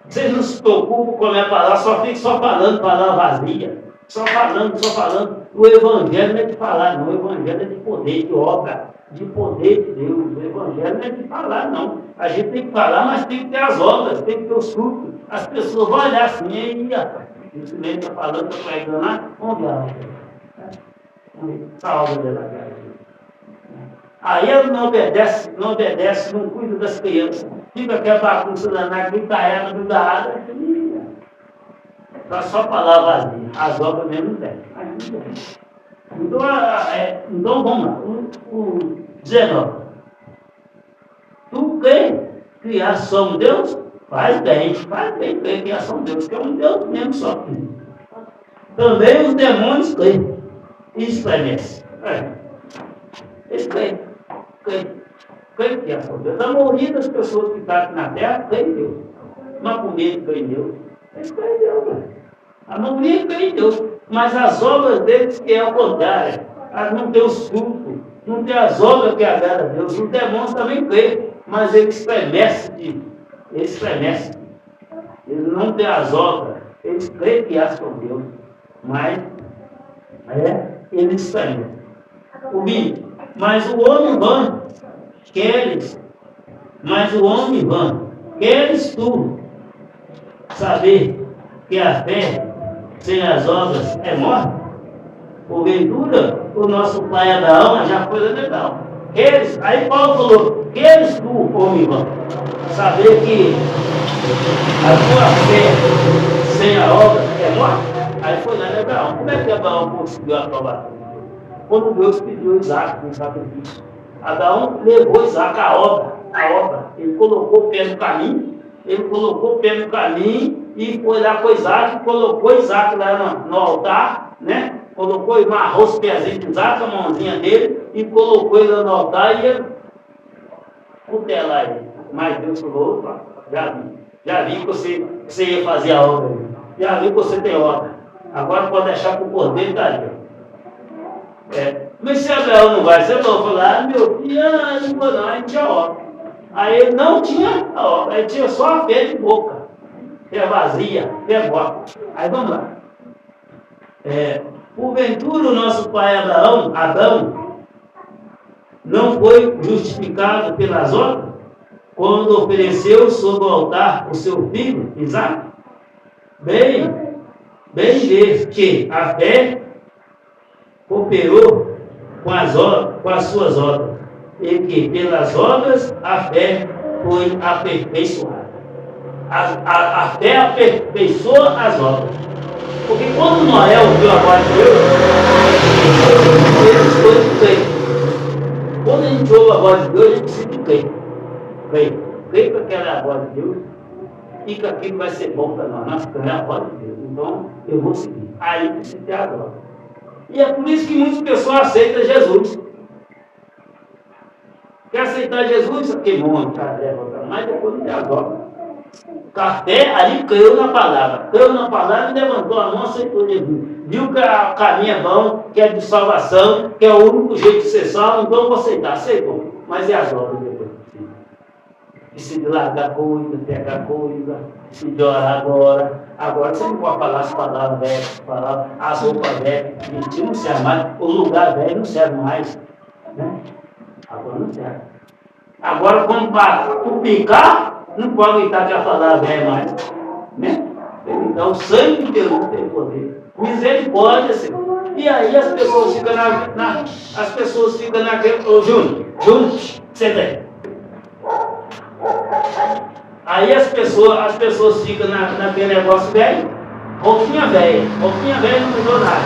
Vocês não se preocupam com a minha palavra, só fica só falando palavra vazia. Só falando. O Evangelho não é de falar, não. O Evangelho é de poder, de obra, de poder de Deus. O Evangelho não é de falar, não. A gente tem que falar, mas tem que ter as obras, tem que ter os frutos. As pessoas vão olhar assim, e rapaz, esse mesmo está falando, está pregando lá, vamos lá. Essa obra dela, cara. Aí ela não obedece, não cuida das crianças. Fica aquela bagunça danada, gritaiada, só palavra vazia. As obras mesmo não tem. Então vamos lá. O 19. Tu crê que a ação de Deus? Faz bem, crê que a ação de Deus, que é um Deus mesmo só. Também os demônios creem e estremecem. Eles creem. Crê que a ação de Deus. A maioria das pessoas que estão aqui na terra crê em Deus. Uma comida crê em Deus. Eles creem em Deus, né? A maioria crê em Deus. Mas as obras deles que é o contrário. Elas não têm os frutos, não tem as obras que agradam a Deus. Os demônios também creem, mas eles estremecem. Eles não têm as obras. Eles creem que há com Deus. Mas eles estremecem. Mas o homem vã, queres tu saber que a fé sem as obras é morte? Porventura, o nosso pai Abraão já foi legal. Aí Paulo falou, queres tu, homem vã, saber que a tua fé sem a obra é morte? Aí foi lá Abraão. Como é que Abraão conseguiu a aprovação? Quando Deus pediu Isaac no sacrifício. Abraão levou Isaac à obra. Ele colocou o pé no caminho, e foi lá com Isaac, colocou Isaac lá no altar, né? Amarrou os pezinhos de Isaac, a mãozinha dele, e colocou ele lá no altar e ele cutelar ele. Mas Deus falou: opa, já vi que você ia fazer a obra, já vi que você tem obra, agora pode deixar que o cordeiro está ali. Mas se Abraão não vai, você não vai falar: meu filho, não vou não, a gente tinha obra. Aí ele não tinha a obra, ele tinha só a fé de boca, fé vazia, fé morta. Aí vamos lá. Porventura o nosso pai Adão, não foi justificado pelas obras, quando ofereceu sobre o altar o seu filho, Isaac? Bem vês que a fé cooperou com as suas obras, e que pelas obras a fé foi aperfeiçoada. A fé aperfeiçoa as obras. Porque quando Noé ouviu a voz de Deus, ele foi de crer. Quando a gente ouve a voz de Deus, a gente precisa de crer. Crer que aquela é a voz de Deus e que aquilo vai ser bom para nós. Nós cremos a voz de Deus. Então, eu vou seguir. Aí precisa ter a glória. E é por isso que muitas pessoas aceitam Jesus. Quer aceitar Jesus? Isso aqui é bom, mas depois não tem a glória. A fé ali creu na palavra e levantou a mão, aceitou Jesus. Viu que o caminho é bom, que é de salvação, que é o único jeito de ser salvo, então eu vou aceitar. Aceitou. Mas é a glória depois. Precisa de largar coisa, pegar coisa, precisa de orar agora. Agora você não pode falar as palavras velhas, as roupas velhas, mentir não serve mais, o lugar velho não serve mais. Né? Agora não serve. Agora, quando para tu picar, não pode gritar que a palavra velha mais. Né? Então, o sangue de Deus tem poder. Misericórdia, Senhor. E aí as pessoas ficam naquele. Ô, Júnior, senta aí. Aí as pessoas ficam naquele negócio velho, roupinha velha não mudou nada.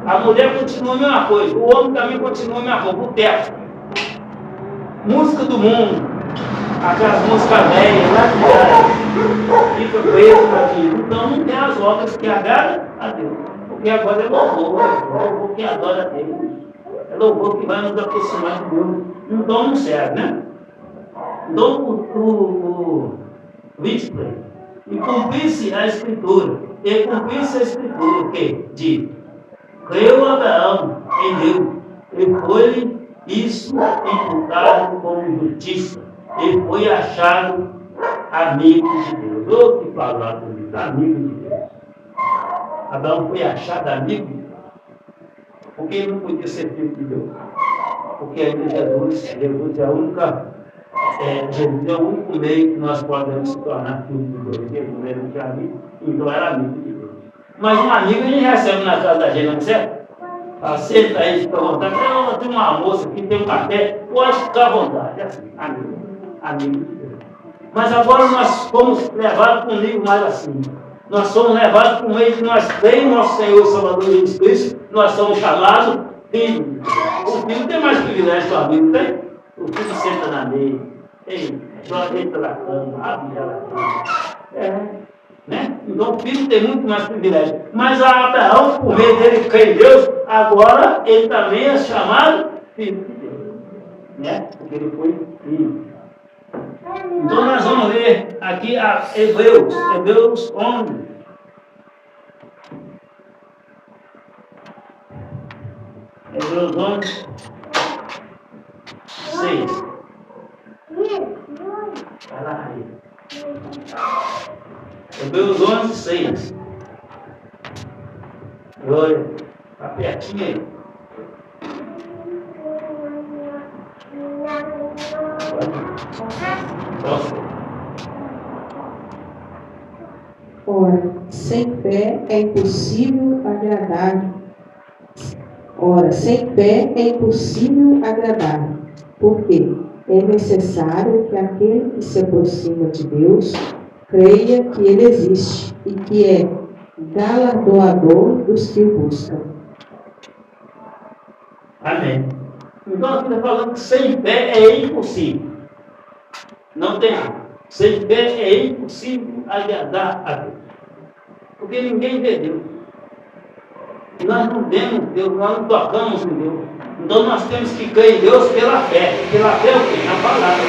A mulher continua a mesma coisa, o homem também continua a mesma coisa, o teto. Música do mundo, aquelas músicas velhas, lá de fica preso para aquilo. Então não tem as obras que agradam a Deus. Porque agora é louvor que adora a Deus. É louvor que vai nos aproximar de Deus. Então não serve, né? Então o 23. E cumprir-se a Escritura. O que? Diz: creu Abraão em Deus, e foi isso imputado como justiça, e foi achado amigo de Deus. Oh, que palavra bonita, amigo de Deus. Abraão foi achado amigo de Deus. Porque ele não podia ser filho de Deus. Porque ainda Jesus é a única. Jesus é o único meio que nós podemos se tornar filhos de Deus. Ele não era de amigo, então era amigo de Deus. Mas um amigo a gente recebe na casa da gente, não é certo? Aceita aí, fica à vontade. Tem uma moça aqui, tem um café, pode ficar à vontade. É assim, amigo de Deus. Mas agora nós fomos levados para um nível mais assim. Nós somos levados para o meio que nós temos nosso Senhor e Salvador Jesus Cristo. Nós somos chamados filhos de Deus. O filho tem mais privilégio que o amigo, tem? O filho senta na mesa, entra na cama, abre a cama. Né? Então o filho tem muito mais privilégio. Mas Abraão, por meio dele crê em Deus, agora ele também é chamado filho de Deus. Né? Porque ele foi filho. Então nós vamos ler aqui a Hebreus 11. Hebreus 11, 6. Vai lá, aí. Hebreus 11, 6. Olha, está pertinho aí. Ora, sem fé é impossível agradar. Porque é necessário que aquele que se aproxima de Deus creia que Ele existe e que é galardoador dos que o buscam. Amém. Então, aqui está falando que sem fé é impossível. Não tem. Sem fé é impossível agradar a Deus. Porque ninguém vê Deus. Nós não vemos Deus, nós não tocamos em Deus. Então nós temos que crer em Deus pela fé. Pela fé o quê? Na palavra.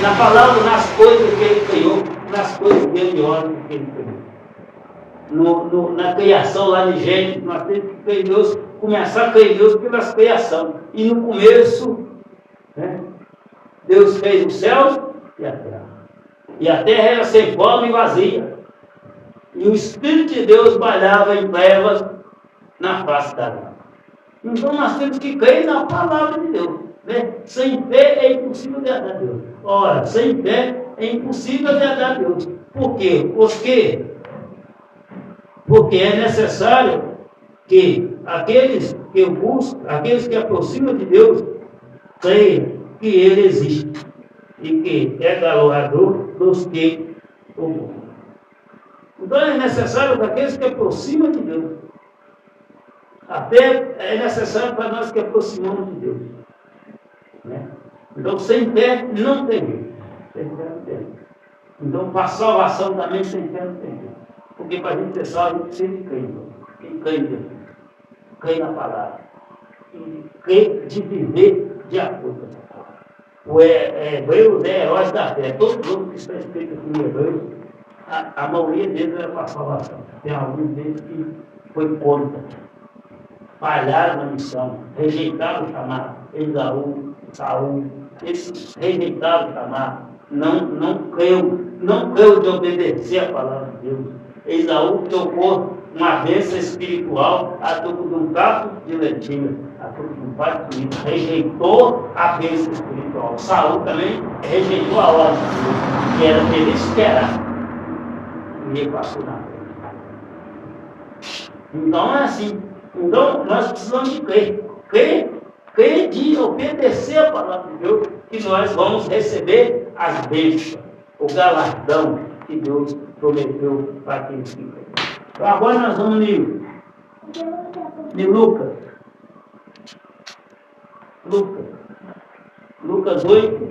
Na palavra, nas coisas que Ele criou, nas coisas grandiosas que Ele criou. Na criação lá de Gênesis, nós temos que crer em Deus, começar a crer em Deus pelas criação. E no começo, né, Deus fez o céu e a terra. E a terra era sem forma e vazia. E o Espírito de Deus bailava em trevas na face da terra. Então nós temos que crer na palavra de Deus. Né? Sem fé é impossível agradar a Deus. Ora, sem fé é impossível agradar a Deus. Por quê? Porque é necessário que aqueles que buscam, aqueles que aproximam de Deus, creiam que Ele existe e que é galardoador dos que o buscam. Então é necessário para aqueles que aproximam de Deus. A fé é necessária para nós que aproximamos de Deus. Né? Então, sem fé não tem jeito. Sem fé não tem jeito. Então, para a salvação também, sem fé não tem jeito. Porque para a gente ser salvo, a gente precisa de crer. Quem crê em Deus, crê na palavra. E crê de viver de acordo com essa palavra. O Hebreus é heróis da fé. Todo mundo que está escrito aqui em Hebreus, a maioria deles era para a salvação. Tem alguns deles que foi contra. Falharam na missão, rejeitaram o chamado. Esaú, Saul, eles rejeitaram o chamado. Não creu de obedecer a palavra de Deus. Esaú trocou uma bênção espiritual a troco de um prato de lentilha, a troco de um prato de comida. Rejeitou a bênção espiritual. Saul também rejeitou a ordem de Deus, que era dele esperar. E ele passou na frente. Então é assim. Então nós precisamos de crer. Crer de obedecer a palavra de Deus, que nós vamos receber as bênçãos, o galardão que Deus prometeu para aqueles que creem. Então agora nós vamos em Lucas. Lucas 8.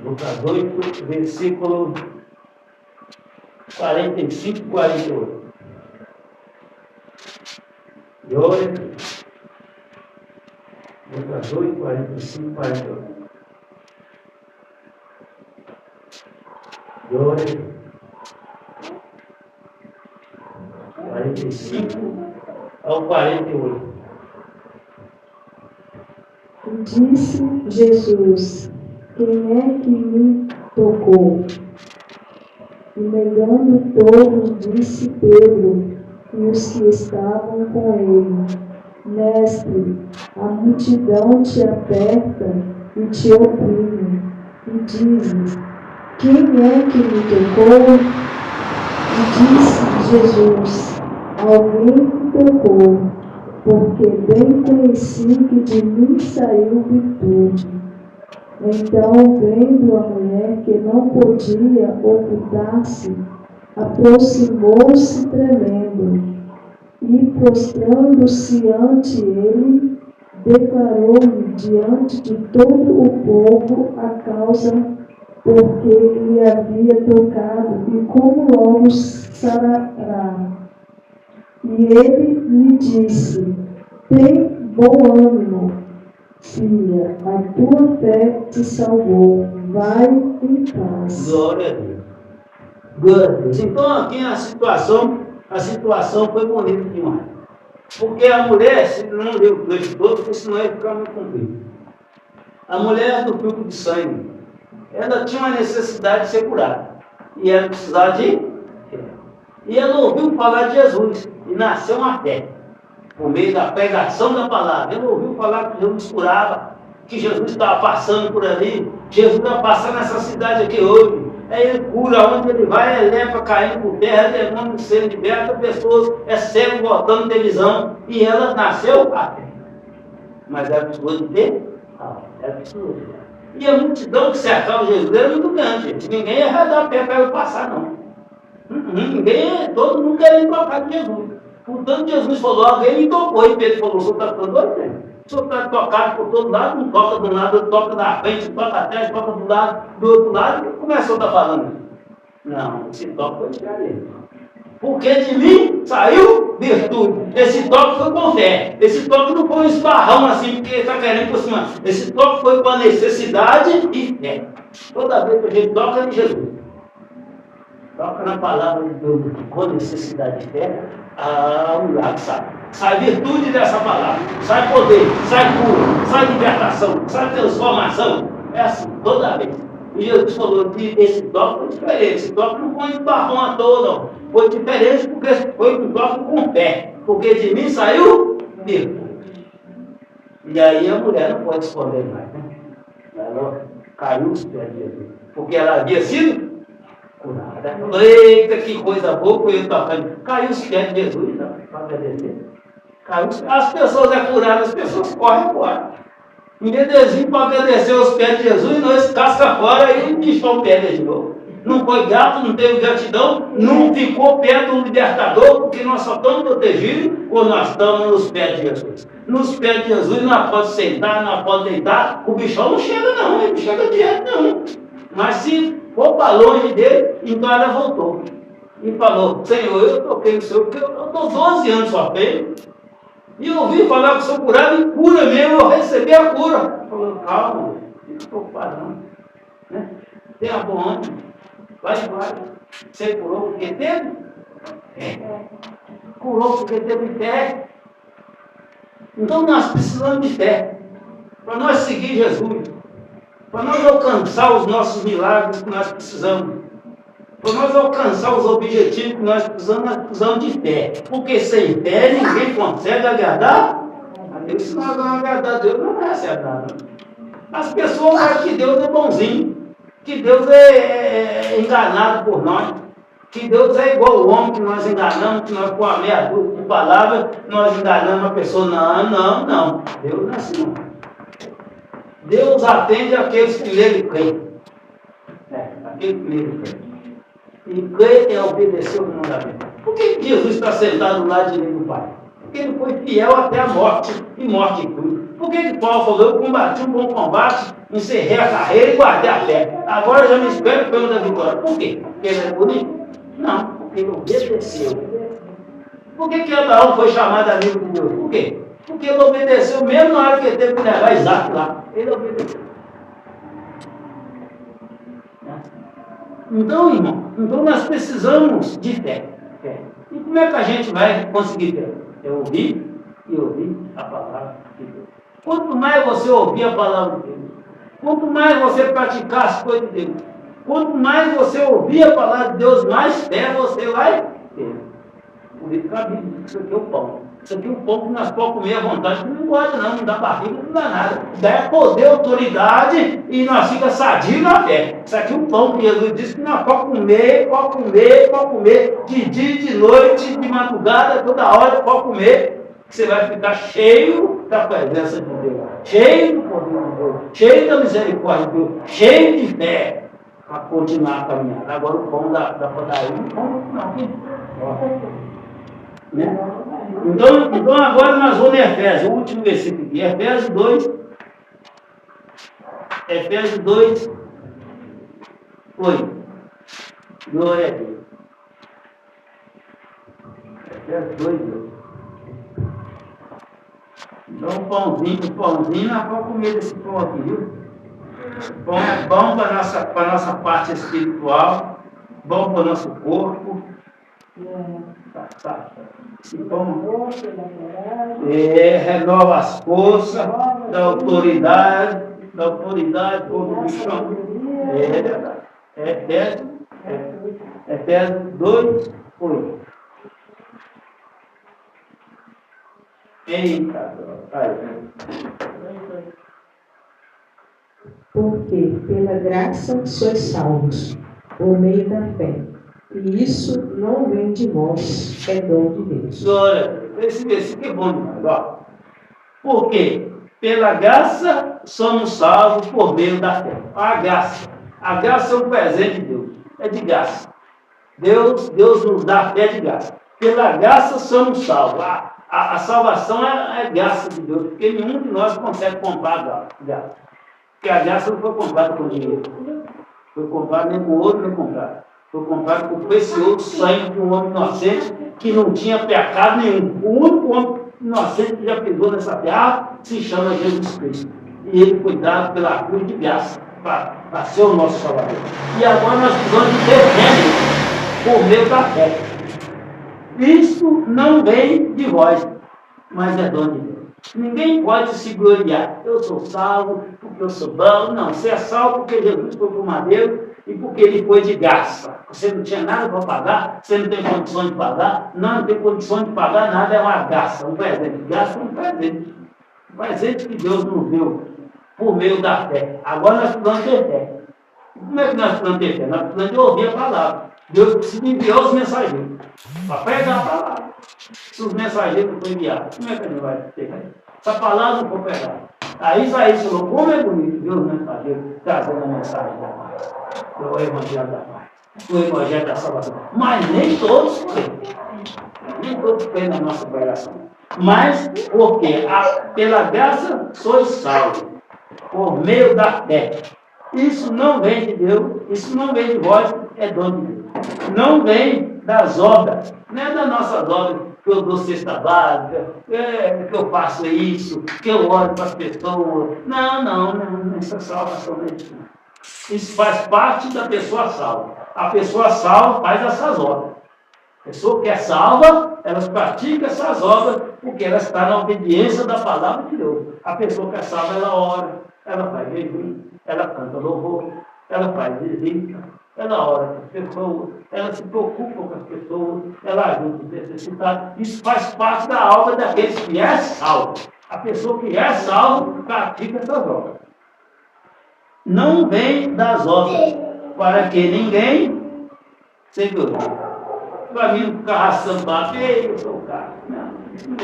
Lucas 8, versículo 45 e 48. E olha, Lucas 8, 45 e 48. E olha, 45 ao 48. Disse Jesus: quem é que me tocou? E negando todos, disse Pedro e os que estavam com ele: Mestre, a multidão te aperta e te oprime. E dizes: quem é que me tocou? E disse Jesus: alguém me tocou, porque bem conheci que de mim saiu virtude. Então, vendo a mulher que não podia ocultar-se, aproximou-se tremendo e, prostrando-se ante ele, declarou-lhe diante de todo o povo a causa porque lhe havia tocado e como logo sarará. E ele lhe disse: tem bom ânimo, filha, a tua fé te salvou. Vai em paz. Glória a Deus. Glória a Deus. Então aqui a situação foi bonita demais. Porque a mulher, se não leu o trecho todo, porque senão ia ficar muito comprido. A mulher do fluxo de sangue, ela tinha uma necessidade de ser curada. E ela precisava de fé. E ela ouviu falar de Jesus. E nasceu uma fé. Por meio da pregação da palavra. Ela ouviu falar que Jesus curava, que Jesus estava passando por ali, Jesus estava passando nessa cidade aqui hoje. Aí ele cura, onde ele vai, é lepra caindo por terra, demônio sendo liberto, pessoas, é cego voltando televisão. E ela nasceu a fé. Mas ela precisou de ter? Ela precisou de ter. E a multidão que cercava Jesus era muito grande, gente. Ninguém ia dar a pé para ele passar, não. Ninguém, todo mundo querendo tocar de Jesus. Portanto, Jesus falou, alguém me tocou. E Pedro falou, o senhor está ficando doido? O senhor está tocado por todo lado, não toca do lado, toca da frente, toca atrás, toca do lado, do outro lado. E como é que o senhor está falando? Não, esse toque foi de cadeia. Porque de mim saiu virtude. Esse toque foi com fé. Esse toque não foi um esbarrão assim, porque está querendo por cima. Esse toque foi com a necessidade e fé. Toda vez que a gente toca em Jesus, toca na palavra de Deus com necessidade de fé, o milagre sai. Sai virtude dessa palavra, sai poder, sai cura, sai libertação, sai transformação. É assim, toda vez. E Jesus falou que esse toque foi diferente. Esse toque não foi um barrão à toa, não. Foi diferente porque foi um toque com fé. Porque de mim saiu virtude. E aí a mulher não pode esconder mais, né? Ela caiu os pés de Jesus. Porque ela havia sido curada. Eita, que coisa boa, foi eu tocando. Caiu os pés de Jesus, não, para agradecer. Caiu os pés. As pessoas é curadas, as pessoas correm fora. Em vez para agradecer os pés de Jesus, nós casca fora e bichou o pé de novo. Não foi grato, não teve gratidão, não ficou perto do libertador, porque nós só estamos protegidos quando nós estamos nos pés de Jesus. Nos pés de Jesus nós podemos sentar, nós podemos deitar, o bichão não chega não, ele não chega direto não. Mas se for para longe dele, então ela voltou. E falou, Senhor, eu toquei no Senhor, porque eu estou 12 anos só feio. E eu ouvi falar que o Senhor curado e cura mesmo, eu recebi a cura. Falou, calma, não estou preocupado não. Né? Tenha bom ânimo, vai. Você curou porque teve? Curou porque teve fé. Então nós precisamos de fé. Para nós seguir Jesus. Para nós alcançar os nossos milagres que nós precisamos. Para nós alcançar os objetivos que nós precisamos de fé. Porque sem fé ninguém consegue agradar a Deus. Se nós não agradar a Deus, não merece agradar. As pessoas acham que Deus é bonzinho. Que Deus é enganado por nós. Que Deus é igual o homem que nós enganamos, que nós com a meia dúzia de palavras, nós enganamos a pessoa. Não. Deus não é assim não. Deus atende aqueles que nele creem. Aquele que nele crê. E crer é obedecer o mandamento. Por que Jesus está sentado lá direito do Pai? Porque ele foi fiel até a morte, e morte em cruz. Por que Paulo falou, eu combati um bom combate, encerrei a carreira e guardei a fé. Agora já me espero pelo da vitória. Por quê? Porque ele é bonito? Não, porque ele obedeceu. Por que Abraão foi chamado amigo de Deus? Por quê? Porque ele obedeceu mesmo na hora que ele teve que levar Isaac lá. Ele obedeceu. Então, irmão, nós precisamos de fé. E como é que a gente vai conseguir fé? É ouvir e ouvir a palavra de Deus. Quanto mais você ouvir a palavra de Deus, quanto mais você praticar as coisas de Deus, quanto mais você ouvir a palavra de Deus, mais fé você vai ter. Por isso que a Bíblia diz que isso aqui é o pão. Isso aqui é o pão que nós podemos comer à vontade, que não pode não dá barriga, não dá nada. Dá poder, autoridade e nós ficamos sadios na fé. Isso aqui é o pão que Jesus disse que nós podemos comer, de dia e de noite, de madrugada, toda hora pode comer, que você vai ficar cheio da presença de Deus, cheio do poder de Deus, cheio da misericórdia de Deus, cheio de fé para continuar a caminhar. Agora o pão da padaria, o pão não. Né? Então agora nós vamos em Efésios, o último versículo aqui, Efésios 2, 8. Glória a Deus. Efésios 2, 8. Então um pãozinho, nós vamos comer desse pão aqui, viu? Pão é bom para a nossa parte espiritual, bom para o nosso corpo. Esse pão renova as forças, da autoridade, todo o chão. É verdade. Efésios 2, 8. Eita, Porque pela graça sois salvos, por meio da fé. E isso não vem de vós, é dom de Deus. Glória, esse versículo é bom demais. Ó. Porque pela graça somos salvos por meio da fé. A graça é um presente de Deus. É de graça. Deus nos dá fé de graça. Pela graça somos salvos. A salvação é graça de Deus, porque nenhum de nós consegue comprar a graça. Porque a graça não foi comprada com dinheiro. Foi comprada nem com ouro, nem comprada. Foi comprada com o precioso sangue de um homem inocente que não tinha pecado nenhum. O único homem inocente que já pisou nessa terra se chama Jesus Cristo. E ele foi dado pela cruz de graça para ser o nosso Salvador. E agora nós precisamos de defender por meio da fé. Isso não vem de vós, mas é dom de Deus. Ninguém pode se gloriar. Eu sou salvo porque eu sou bom. Não, você é salvo porque Jesus foi para o madeiro e porque ele foi de graça. Você não tinha nada para pagar, você não tem condições de pagar, não tem condições de pagar nada, é uma graça, um presente. Graça é um presente. Um presente que Deus nos deu por meio da fé. Agora nós precisamos ter fé. Como é que nós precisamos ter fé? Nós precisamos de ouvir a palavra. Deus precisa enviar os mensageiros para pregar a palavra. Se os mensageiros não forem enviados, como é que a gente vai ter fé? Se a palavra não for pregada. Aí Isaías falou, como é bonito ver os mensageiros trazendo a mensagem da paz. O evangelho da paz. O evangelho da salvação. Mas nem todos creem. Nem todos creem na nossa pregação. Mas, porque pela graça sois salvos, por meio da fé. Isso não vem de Deus, isso não vem de vós, é dom de Deus. Não vem das obras, não é das nossas obras, que eu dou cesta básica, que eu faço isso, que eu oro para as pessoas. Não, essa salvação não é isso. Isso faz parte da pessoa salva. A pessoa salva faz essas obras. A pessoa que é salva, ela pratica essas obras, porque ela está na obediência da palavra de Deus. A pessoa que é salva, ela ora, ela faz jejum, ela canta louvor, ela faz visita, ela ora com as pessoas, ela se preocupa com as pessoas, ela ajuda os necessitados. Isso faz parte da obra daqueles que é salvo. A pessoa que é salvo pratica essas obras. Não vem das obras, para que ninguém se glorie. Para mim não ficar arrastando para eu sou o cara. Não, isso não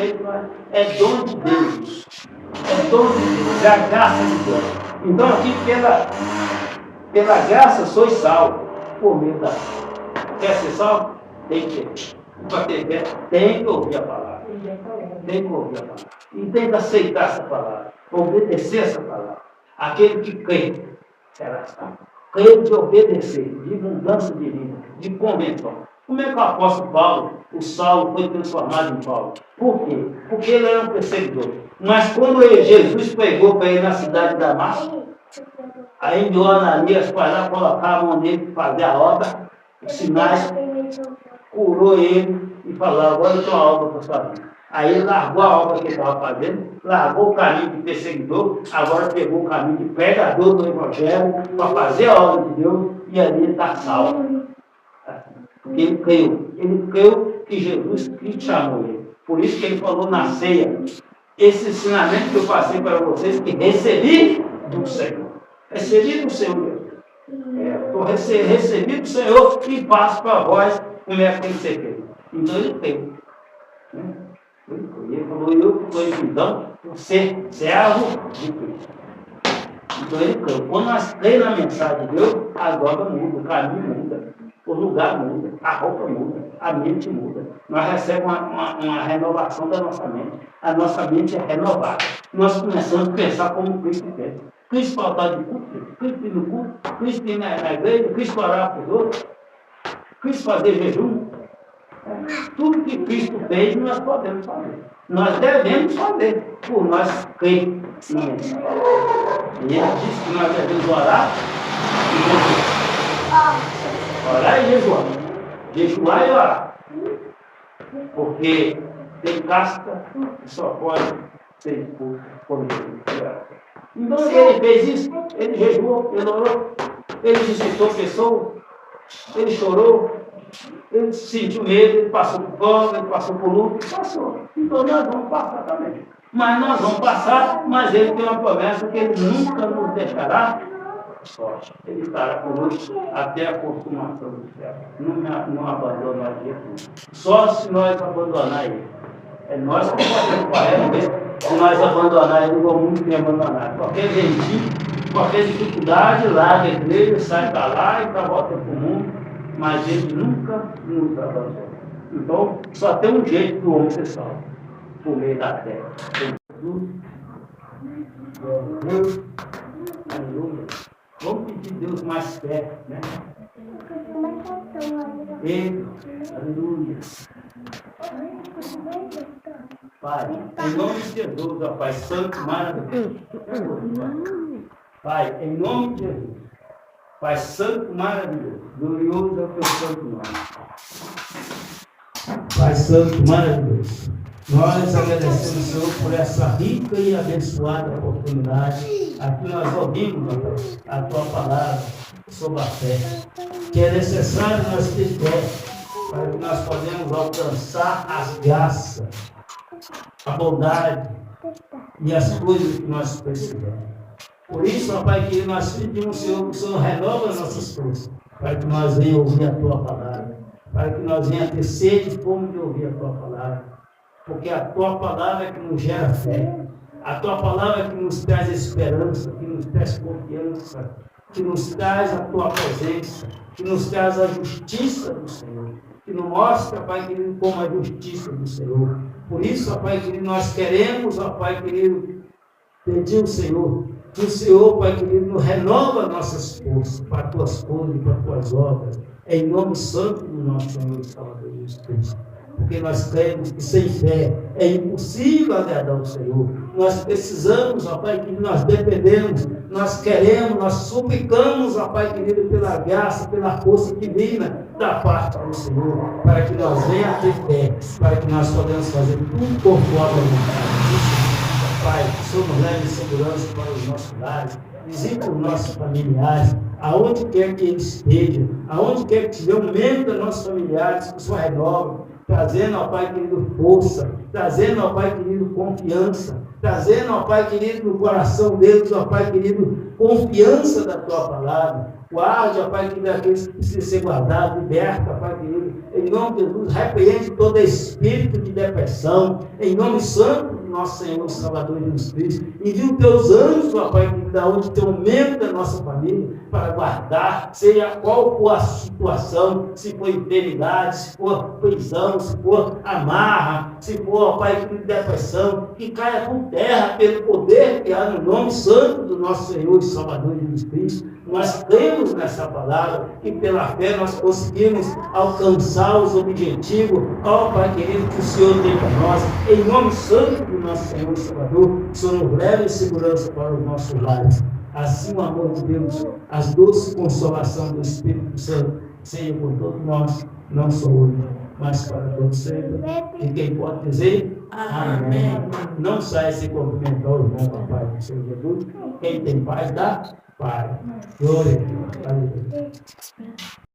é dom de Deus. É dom de Deus, é a graça de Deus. Então aqui pela graça sois salvos, por meio da fé. Quer ser salvo? Tem que ter. Para ter fé, tem que ouvir a palavra. Tem que ouvir a palavra. E tem que aceitar essa palavra, obedecer essa palavra. Aquele que crê, será salvo. Crê de obedecer, de mudança de vida, de convenção. Como é que o apóstolo Paulo, o Saulo, foi transformado em Paulo? Por quê? Porque ele era um perseguidor. Mas quando Jesus pregou para ele na cidade de Damasco, aí enviou Ananias para lá, colocar a mão nele para fazer a obra, os sinais, curou ele e falou, agora eu tenho uma obra para sua vida. Aí ele largou a obra que ele estava fazendo, largou o caminho de perseguidor, agora pegou o caminho de pregador do Evangelho para fazer a obra de Deus e ali ele está salvo. Porque ele creu que Jesus Cristo chamou ele. Por isso que ele falou na ceia, esse ensinamento que eu passei para vocês, que recebi do Senhor. Recebi do Senhor. Recebi do Senhor e passo para vós como é que tem que ser feito. Então ele creu. Ele falou, eu que estou então, ser servo de Cristo. Então ele creu. Quando nós cremos na mensagem de Deus, a obra muda, o caminho muda. O lugar muda, a roupa muda, a mente muda. Nós recebemos uma renovação da nossa mente. A nossa mente é renovada. Nós começamos a pensar como Cristo pensa. Cristo faltar de culto, Cristo ir no culto, Cristo ir na igreja, Cristo orar para os outros, Cristo fazer jejum. Tudo que Cristo fez, nós podemos fazer. Nós devemos fazer, por nós crer na mensagem. E ele disse que nós devemos orar e jejuar. Orar e jejuar. Jejuar e orar. Porque tem casca que só pode ser expulso por Deus. Então ele fez isso, ele jejuou, ele orou, ele visitou pessoas, ele chorou, ele sentiu medo, ele passou por fome, ele passou por luto, passou. Então nós vamos passar também. Mas nós vamos passar, mas ele tem uma promessa que ele nunca nos deixará sorte. Ele estará conosco até a consumação do céu. Não abandona Jesus. Só se nós abandonar ele. É nós que podemos para ele mesmo. Se nós abandonar ele, o mundo tem abandonado. Qualquer gentil, qualquer dificuldade, larga a igreja, sai para lá e para volta para o mundo. mas Ele nunca nos abandonou. Então, só tem um jeito do homem ser salvo, por meio da fé. Jesus, Deus, aleluia. Vamos pedir Deus mais fé, né? Ele, aleluia. Pai, em nome de Jesus, ó Pai Santo, maravilhoso. Pai, em nome de Jesus, Pai Santo, maravilhoso, glorioso é o teu santo nome. Pai Santo, maravilhoso, nós agradecemos, Senhor, por essa rica e abençoada oportunidade. Aqui nós ouvimos, ó Pai, a tua palavra sobre a fé, que é necessário nós ter fé, para que nós podemos alcançar as graças, a bondade e as coisas que nós precisamos. Por isso, ó Pai querido, nós pedimos, Senhor, que o Senhor renova nossas forças, para que nós venhamos ouvir a Tua palavra, para que nós venhamos ter sede e fome de ouvir a Tua palavra, porque a Tua palavra é que nos gera fé, a Tua palavra é que nos traz esperança, que nos traz confiança, que nos traz a Tua presença, que nos traz a justiça do Senhor, que nos mostra, Pai querido, como a justiça do Senhor. Por isso, ó Pai querido, nós queremos, ó Pai querido, pedir ao Senhor, que o Senhor, Pai querido, nos renova nossas forças para as Tuas coisas e para as Tuas obras, em nome santo do nosso Senhor e Salvador Jesus Cristo. Porque nós cremos que sem fé é impossível agradar ao Senhor. Nós precisamos, ó Pai querido, nós dependemos, nós queremos, nós suplicamos, ó Pai querido, pela graça, pela força divina da parte do Senhor, para que nós venhamos a ter fé, para que nós possamos fazer tudo conforme a vontade do Senhor. Pai, que o Senhor nos leve em segurança para os nossos lares, visita os nossos familiares, aonde quer que eles estejam, aonde quer que estiver um membro dos nossos familiares, que o Senhor renove, trazendo ao Pai querido força, trazendo ao Pai querido confiança, trazendo ao Pai querido no coração deles, ao Pai querido confiança da Tua palavra. Guarde, ó Pai querido, aqueles que precisam ser guardados, liberta, Pai querido, em nome de Jesus, repreende todo espírito de depressão, em nome santo do nosso Senhor e Salvador Jesus Cristo. Envia os Teus anjos, ó Pai querido, da onde tem um membro da nossa família, para guardar, seja qual for a situação, se for enfermidade, se for prisão, se for amarra, se for, ó Pai querido, depressão, que caia por terra pelo poder que há no nome santo do nosso Senhor e Salvador Jesus Cristo. Nós cremos nessa palavra e pela fé nós conseguimos alcançar os objetivos, ó Pai querido, que o Senhor tem para nós. Em nome santo do nosso Senhor e Salvador, o Senhor nos leve em segurança para os nossos lares. Assim o amor de Deus, as doces consolação do Espírito Santo, seja por todos nós, não só hoje, mas para todos sempre. E quem pode dizer, amém. Não saia sem cumprimentar o irmão com a paz do Senhor Jesus. Quem tem paz, dá paz. Glória a Deus. Aleluia.